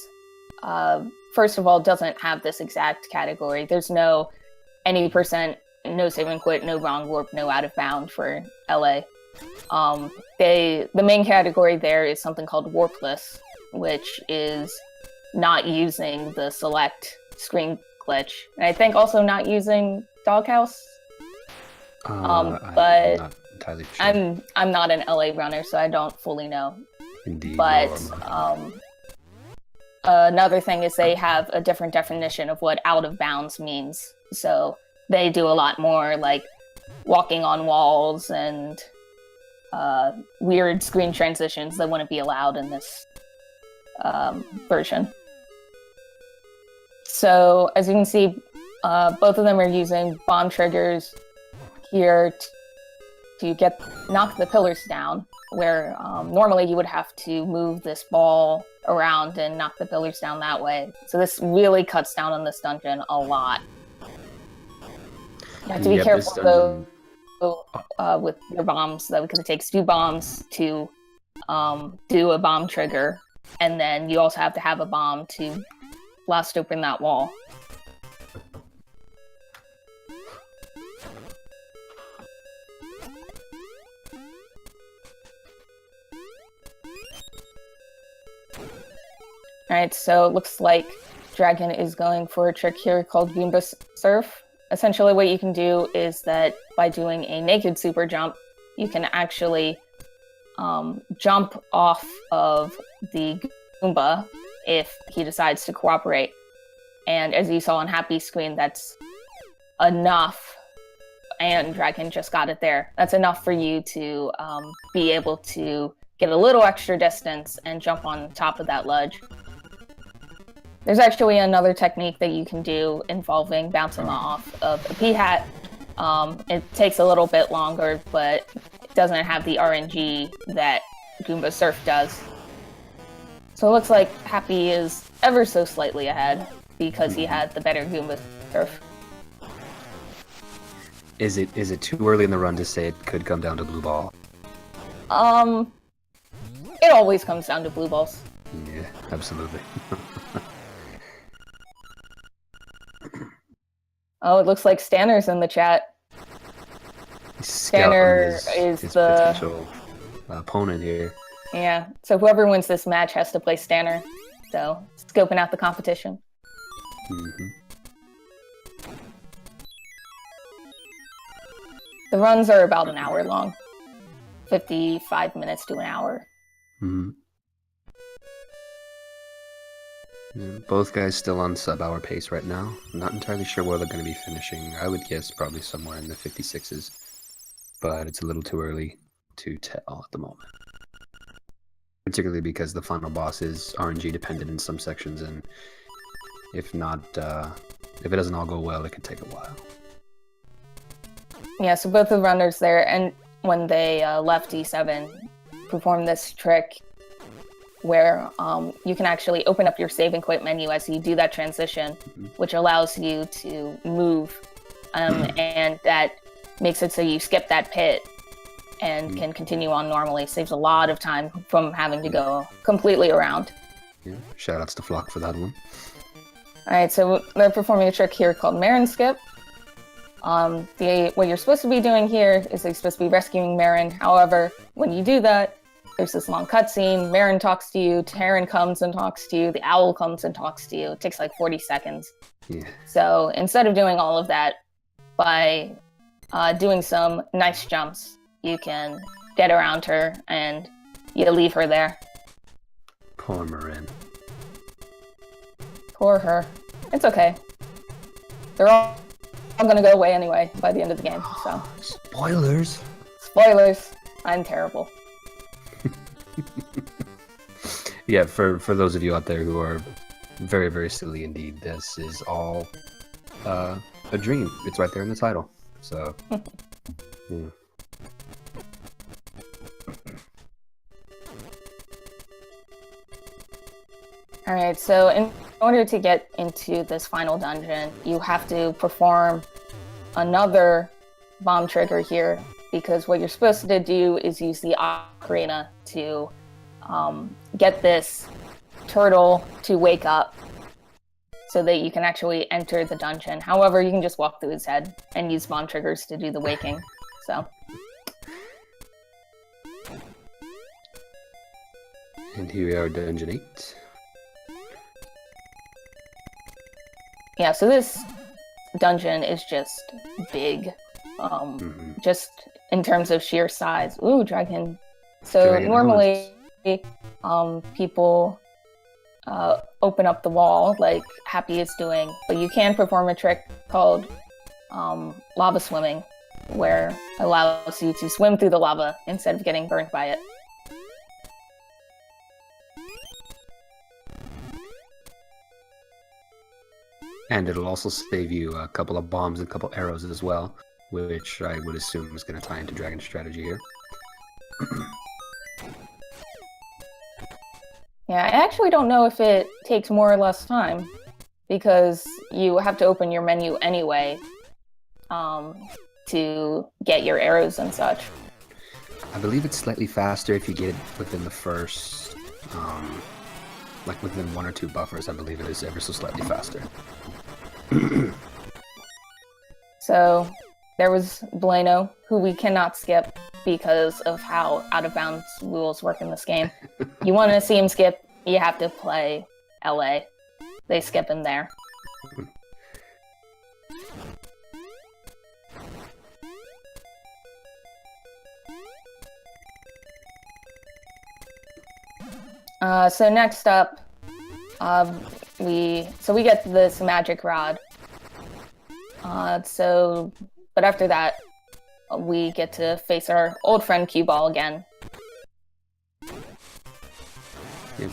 first of all, doesn't have this exact category. There's no any percent, no save and quit, no wrong warp, no out of bound for LA. The main category there is something called warpless, which is not using the select screen glitch, and I think also not using doghouse. But I'm not entirely sure. I'm not an LA runner, so I don't fully know. Indeed. But another thing is they have a different definition of what out of bounds means. So they do a lot more like walking on walls and weird screen transitions that wouldn't be allowed in this version. So as you can see, both of them are using bomb triggers here to knock the pillars down, where normally you would have to move this ball around and knock the pillars down that way. So this really cuts down on this dungeon a lot. You have to be careful though with your bombs though, because it takes 2 bombs to do a bomb trigger, and then you also have to have a bomb to blast open that wall. Alright, so it looks like Dragon is going for a trick here called Goomba Surf. Essentially what you can do is that by doing a naked super jump, you can actually jump off of the Goomba if he decides to cooperate. And as you saw on Happy's screen, that's enough, and Dragon just got it there. That's enough for you to be able to get a little extra distance and jump on top of that ledge. There's actually another technique that you can do involving bouncing off of a P-hat. It takes a little bit longer, but it doesn't have the RNG that Goomba Surf does. So it looks like Happy is ever so slightly ahead because he had the better Goomba Surf. Is it too early in the run to say it could come down to blue ball? It always comes down to blue balls. Yeah, absolutely. Oh, it looks like Stanner's in the chat. Stanner is his the potential opponent here. Yeah, so whoever wins this match has to play Stanner. So, scoping out the competition. Mm-hmm. The runs are about an hour long. 55 minutes to an hour. Mm-hmm. Yeah, both guys still on sub-hour pace right now. Not entirely sure where they're going to be finishing. I would guess probably somewhere in the 56s. But it's a little too early to tell at the moment. Particularly because the final boss is RNG dependent in some sections, and if not, if it doesn't all go well, it could take a while. Yeah, so both the runners there, and when they left E7, performed this trick where you can actually open up your save and quit menu as you do that transition, which allows you to move, and that makes it so you skip that pit and can continue on normally. Saves a lot of time from having to go completely around. Yeah, shoutouts to Flock for that one. Alright, so they're performing a trick here called Marin Skip. What you're supposed to be doing here is you're supposed to be rescuing Marin. However, when you do that, there's this long cutscene. Marin talks to you, Terran comes and talks to you, the owl comes and talks to you. It takes like 40 seconds. Yeah. So instead of doing all of that, by doing some nice jumps, you can get around her and you leave her there. Poor Marin. Poor her. It's okay. They're all going to go away anyway by the end of the game. So Spoilers. Spoilers. I'm terrible. Yeah, for those of you out there who are very, very silly indeed, this is all a dream. It's right there in the title. So, yeah. Alright, so in order to get into this final dungeon, you have to perform another bomb trigger here, because what you're supposed to do is use the ocarina to get this turtle to wake up so that you can actually enter the dungeon. However, you can just walk through his head and use bomb triggers to do the waking. So. And here we are, Dungeon 8. Yeah, so this dungeon is just big. Just in terms of sheer size. Ooh, dragon. So Dragon normally, people open up the wall like Happy is doing, but you can perform a trick called lava swimming, where it allows you to swim through the lava instead of getting burned by it. And it'll also save you a couple of bombs and a couple arrows as well, which I would assume is going to tie into Dragon's strategy here. Yeah, I actually don't know if it takes more or less time, because you have to open your menu anyway to get your arrows and such. I believe it's slightly faster if you get it within the first, like within 1 or 2 buffers. I believe it is ever so slightly faster. So there was Blano, who we cannot skip because of how out of bounds rules work in this game. You want to see him skip, you have to play LA. They skip him there. So next up, we get this magic rod. But after that, we get to face our old friend Cue Ball again. Yeah.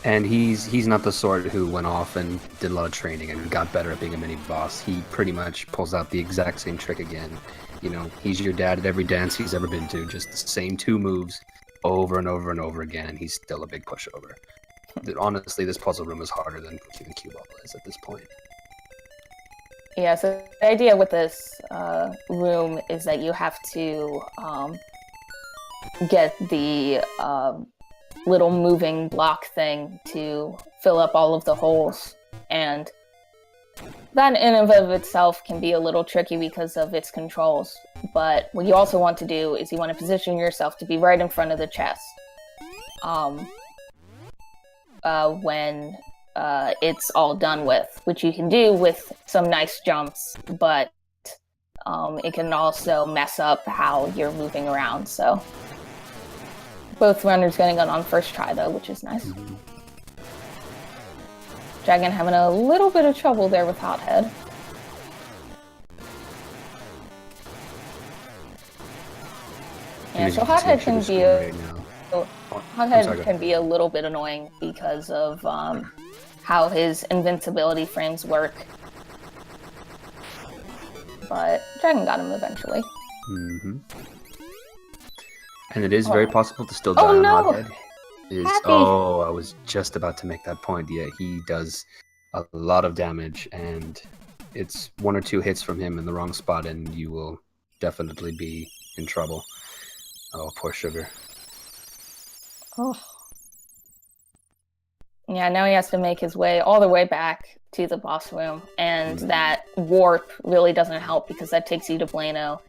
And he's not the sort who went off and did a lot of training and got better at being a mini boss. He pretty much pulls out the exact same trick again. You know, he's your dad at every dance he's ever been to, just the same 2 moves over and over and over again, and he's still a big pushover. Honestly, this puzzle room is harder than even Cue Ball is at this point. Yeah, so the idea with this room is that you have to get the little moving block thing to fill up all of the holes, and that in and of itself can be a little tricky because of its controls. But what you also want to do is you want to position yourself to be right in front of the chest when it's all done with, which you can do with some nice jumps, but it can also mess up how you're moving around. So both runners getting it on first try though, which is nice. Dragon having a little bit of trouble there with Hothead. Yeah, so Hothead can be a little bit annoying because of how his invincibility frames work. But Dragon got him eventually. And it is very possible to still die on Hothead. I was just about to make that point. Yeah, he does a lot of damage, and it's 1 or 2 hits from him in the wrong spot, and you will definitely be in trouble. Oh, poor Sugar. Oh. Yeah, now he has to make his way all the way back to the boss room, and that warp really doesn't help because that takes you to Blano,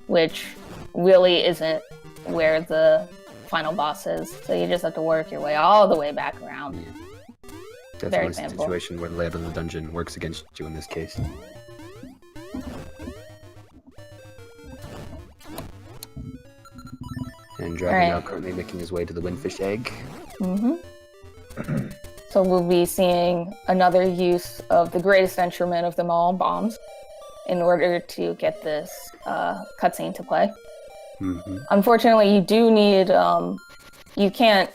which really isn't where the final boss is. So you just have to work your way all the way back around. Yeah. Definitely a situation where the layout of the dungeon works against you in this case. And Dragon now currently making his way to the Windfish Egg. So we'll be seeing another use of the greatest instrument of them all, bombs, in order to get this cutscene to play. Unfortunately, you do need, you can't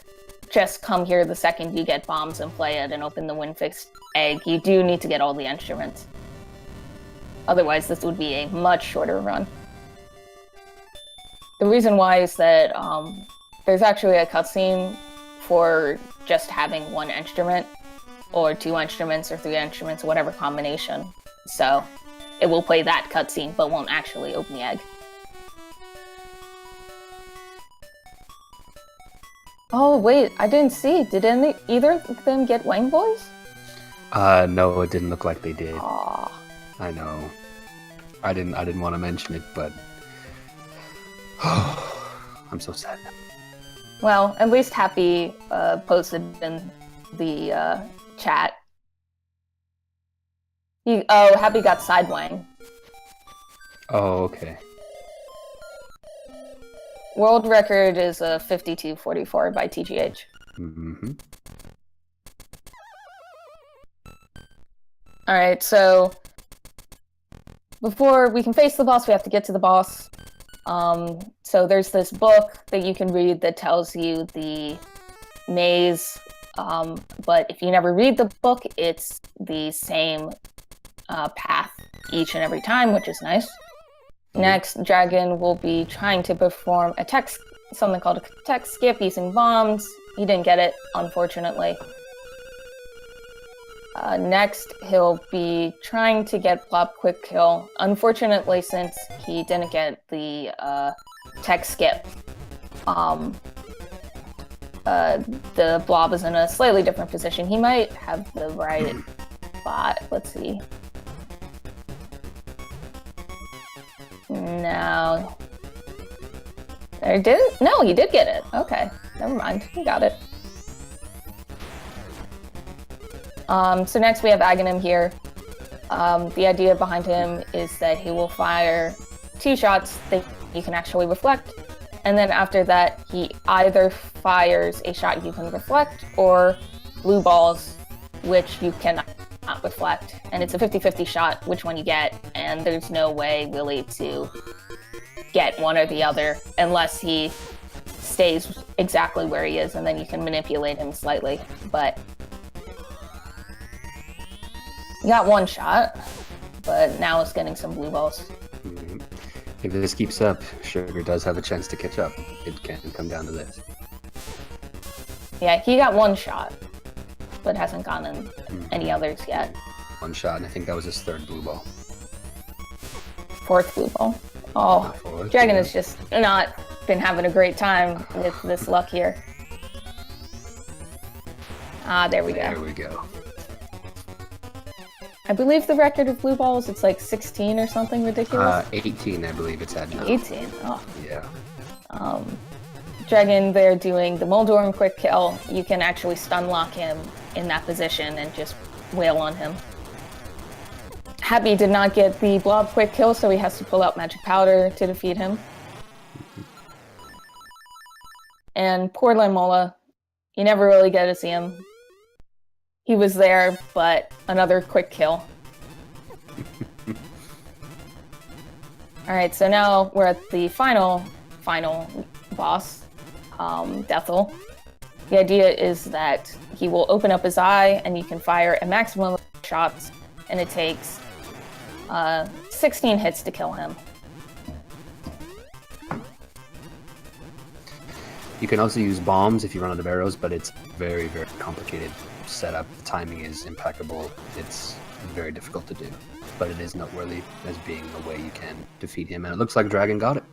just come here the second you get bombs and play it and open the Windfish Egg. You do need to get all the instruments. Otherwise, this would be a much shorter run. The reason why is that there's actually a cutscene for just having 1 instrument, or 2 instruments, or 3 instruments, whatever combination. So it will play that cutscene, but won't actually open the egg. Oh wait, I didn't see. Did either of them get Wang Boys? No, it didn't look like they did. Aw. I know. I didn't want to mention it, but I'm so sad now. Well, at least Happy posted in the chat. Happy got Sidewang. Oh, okay. World record is a 52:44 by TGH. Mm-hmm. All right, so before we can face the boss, we have to get to the boss. So there's this book that you can read that tells you the maze, but if you never read the book, it's the same path each and every time, which is nice. Next, Dragon will be trying to perform something called a tech skip using bombs. He didn't get it, unfortunately. Next, he'll be trying to get Blob Quick Kill. Unfortunately, since he didn't get the tech skip, the Blob is in a slightly different position. He might have the right spot. Let's see. No. No, he did get it. Okay, never mind. He got it. So next we have Aghanim here. The idea behind him is that he will fire 2 shots that you can actually reflect, and then after that he either fires a shot you can reflect or blue balls, which you cannot reflect. And it's a 50-50 shot which one you get, and there's no way really to get one or the other unless he stays exactly where he is, and then you can manipulate him slightly. But you got 1 shot, but now it's getting some blue balls. Mm-hmm. If this keeps up, Sugar does have a chance to catch up. It can come down to this. Yeah, he got 1 shot, but hasn't gotten any others yet. 1 shot, and I think that was his 3rd blue ball. 4th blue ball. Oh, 4th, Dragon yeah. has just not been having a great time with this luck here. Ah, there we go. There we go. I believe the record of blue balls, it's like 16 or something ridiculous. 18, I believe it's at now. 18, oh. Yeah. Dragon, they're doing the Moldorm quick kill. You can actually stun lock him in that position and just wail on him. Happy did not get the blob quick kill, so he has to pull out magic powder to defeat him. And poor Limola, you never really get to see him. He was there, but another quick kill. Alright, so now we're at the final boss, Deathel. The idea is that he will open up his eye and you can fire a maximum of shots, and it takes 16 hits to kill him. You can also use bombs if you run out of arrows, but it's very, very complicated setup. The timing is impeccable. It's very difficult to do, but it is noteworthy as being a way you can defeat him, and it looks like Dragon got it.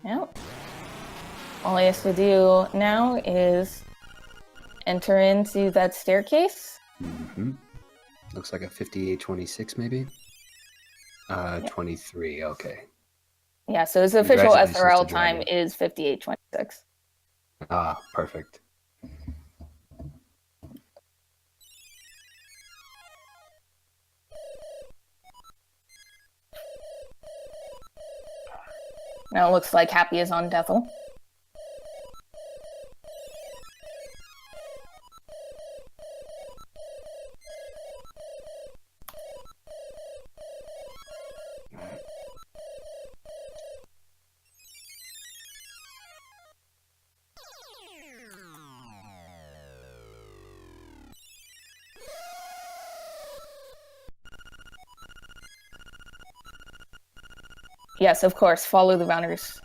Yep. All he has to do now is enter into that staircase. Mm-hmm. Looks like a 58-26 maybe? 23, okay. Yeah, so his official Congratulations SRL to time Dragon. is 58:26. Ah, perfect. Now it looks like Happy is on Deathel. Yes, of course, follow the runners.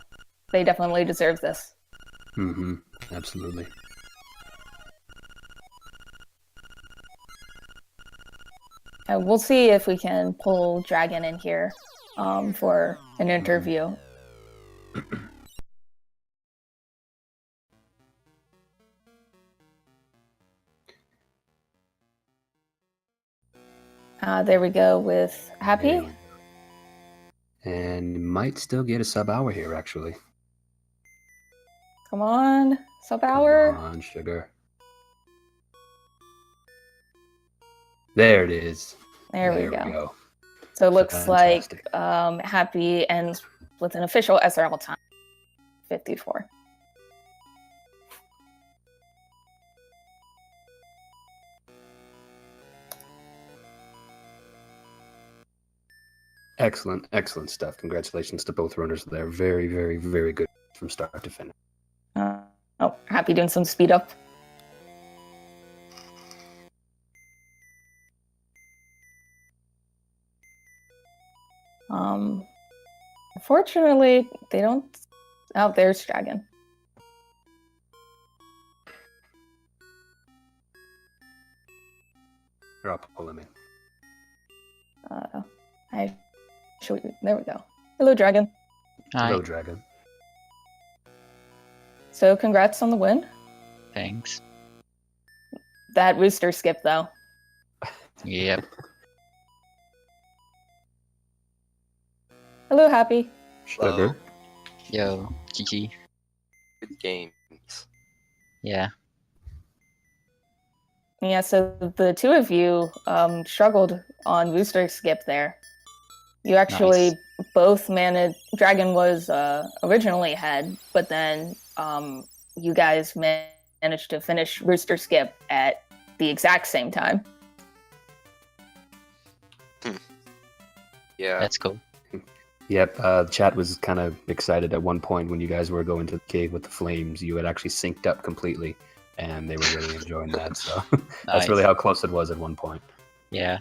They definitely deserve this. Mm-hmm. Absolutely. We'll see if we can pull Dragon in here for an interview. There we go with Happy. There we go. And might still get a sub hour here, actually. Come on, sub hour. Come on, sugar. There it is. There we go. go. So it looks Fantastic. like Happy ends with an official SRL time, 54. Excellent, excellent stuff. Congratulations to both runners there. Very, very, very good from start to finish. Oh, Happy doing some speed up. Unfortunately, they don't. Oh, there's Dragon. Here, I'll pull him in. There we go. Hello, Dragon. Hi. Hello, Dragon. So, congrats on the win. Thanks. That rooster skip, though. Yep. Hello, Happy. Sugar. Yo, GG. Good games. Yeah. Yeah, so the two of you struggled on rooster skip there. You actually both managed. Dragon was originally ahead, but then you guys managed to finish rooster skip at the exact same time. Yeah. That's cool. Yep, the chat was kind of excited at one point when you guys were going to the cave with the flames. You had actually synced up completely, and they were really enjoying that. So that's Nice. really how close it was at one point. Yeah.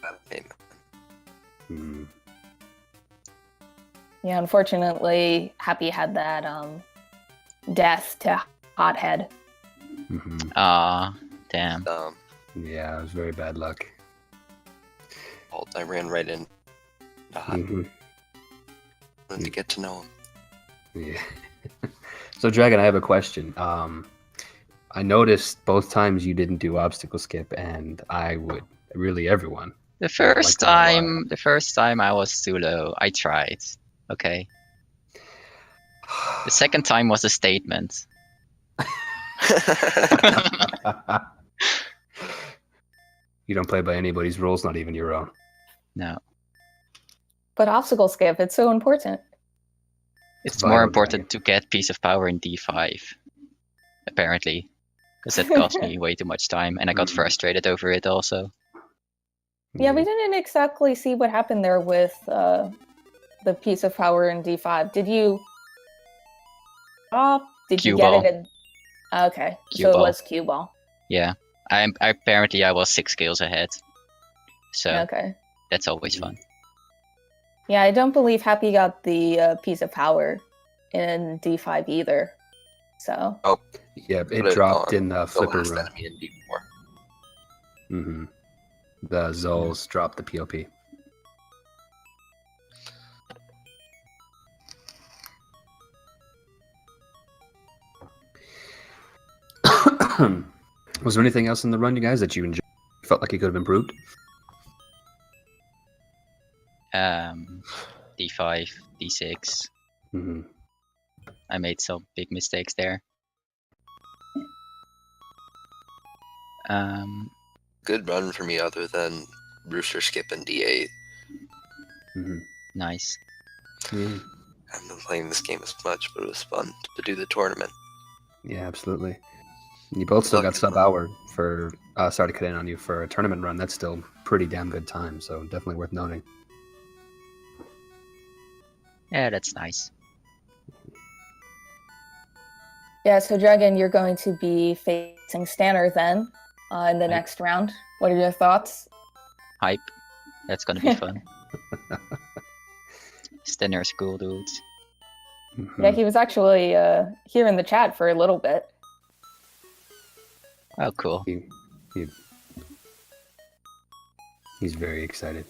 Amen. Hmm. Yeah, unfortunately, Happy had that death to Hothead. Hmm. Damn. Yeah, it was very bad luck. I ran right in. Hmm. Wanted to get to know him. Yeah. So, Dragon, I have a question. I noticed both times you didn't do obstacle skip, and I would. Really, everyone. The first that a lot. time I was too low. I tried. Okay. The second time was a statement. You don't play by anybody's rules, not even your own. No. But obstacle skip, it's so important. It's Vital, more important Dragon. to get piece of power in D5. Apparently. Because it cost me way too much time, and I got frustrated over it also. Yeah, we didn't exactly see what happened there with the piece of power in D5. Did you? Did you get Cue it? Okay, Cue so it ball. was cue ball. Yeah. Apparently I was 6 scales ahead. So Okay. that's always fun. Yeah, I don't believe Happy got the piece of power in D5 either. So. Yeah, Put it dropped on in the the flipper last room. enemy in D4. Mm-hmm. The Zols dropped the POP. Was there anything else in the run, you guys, that you enjoyed? Felt like it could have improved? D5, D6. Mm-hmm. I made some big mistakes there. Good run for me other than Rooster Skip and D8. Mm-hmm. Nice. Yeah. I haven't been playing this game as much, but it was fun to do the tournament. Yeah, absolutely. You both still got sub hour for. Sorry to cut in on you for a tournament run. That's still pretty damn good time. So definitely worth noting. Yeah, that's nice. Yeah, so Dragon, you're going to be facing Stanner then in the next round. What are your thoughts? Hype. That's gonna be fun. Stenner's cool, dudes. Mhm. Yeah, he was actually here in the chat for a little bit. Oh, cool. He's very excited.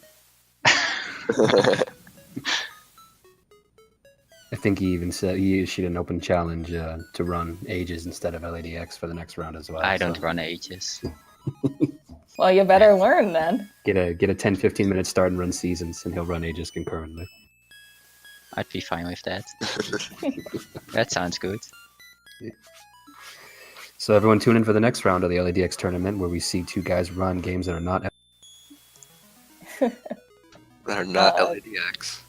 I think he even said he issued an open challenge to run Ages instead of LADX for the next round as well. I don't run Ages. Well, you better learn then. Get a 10-15 minute start and run seasons, and he'll run Aegis concurrently. I'd be fine with that. That sounds good. So everyone tune in for the next round of the LADX tournament, where we see two guys run games that are not. That are not Uh, LADX.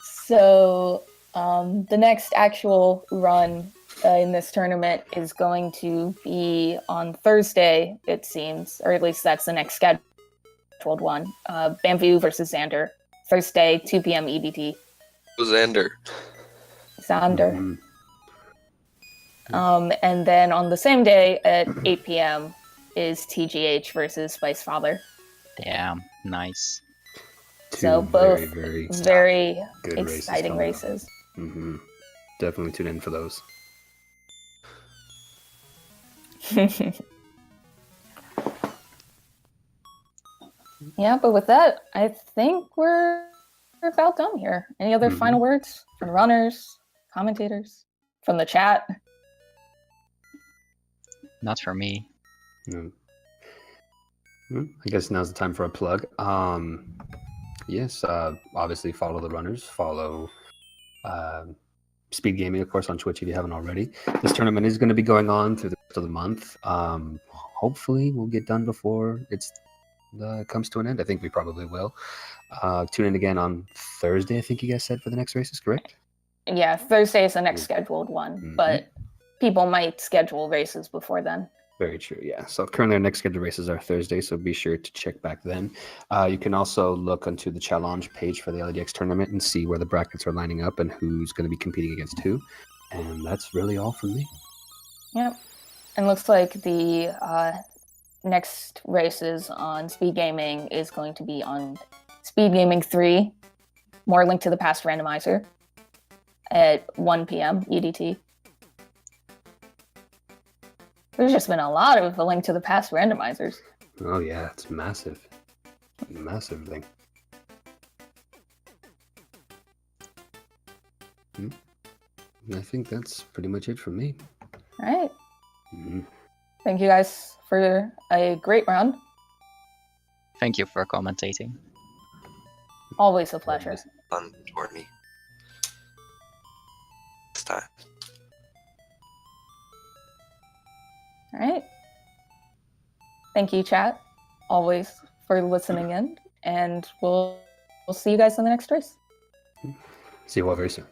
So the next actual run in this tournament is going to be on Thursday, it seems, or at least that's the next scheduled one. Bamboo versus Xander, Thursday, 2 p.m. EDT. Xander. Xander. Mhm. And then on the same day at 8 p.m. is TGH versus Spice Father. Damn, nice. So Two both very very good exciting races. races. Mm-hmm. Definitely tune in for those. Yeah, but with that, I think we're about done here. Any other Mhm. final words from the runners, commentators, from the chat? Not for me. No. I guess now's the time for a plug. Yes, obviously follow the runners, follow Speed Gaming, of course, on Twitch if you haven't already. This tournament is going to be going on through the rest of the month. Hopefully, we'll get done before it comes to an end. I think we probably will. Tune in again on Thursday, I think you guys said, for the next races, correct? Yeah, Thursday is the next scheduled one, but people might schedule races before then. Very true, yeah. So currently our next scheduled races are Thursday, so be sure to check back then. You can also look onto the challenge page for the LADX tournament and see where the brackets are lining up and who's going to be competing against who. And that's really all from me. Yep. And looks like the next races on Speed Gaming is going to be on Speed Gaming 3, more Link to the Past randomizer, at 1 p.m. EDT. There's just been a lot of A Link to the Past randomizers. Oh yeah, it's massive. Massive thing. I think that's pretty much it for me. All right. Mhm. Thank you guys for a great round. Thank you for commentating. Always a pleasure. Fun tourney. Next time. All right. Thank you, chat, always for listening in, and we'll see you guys in the next race. See you all very soon.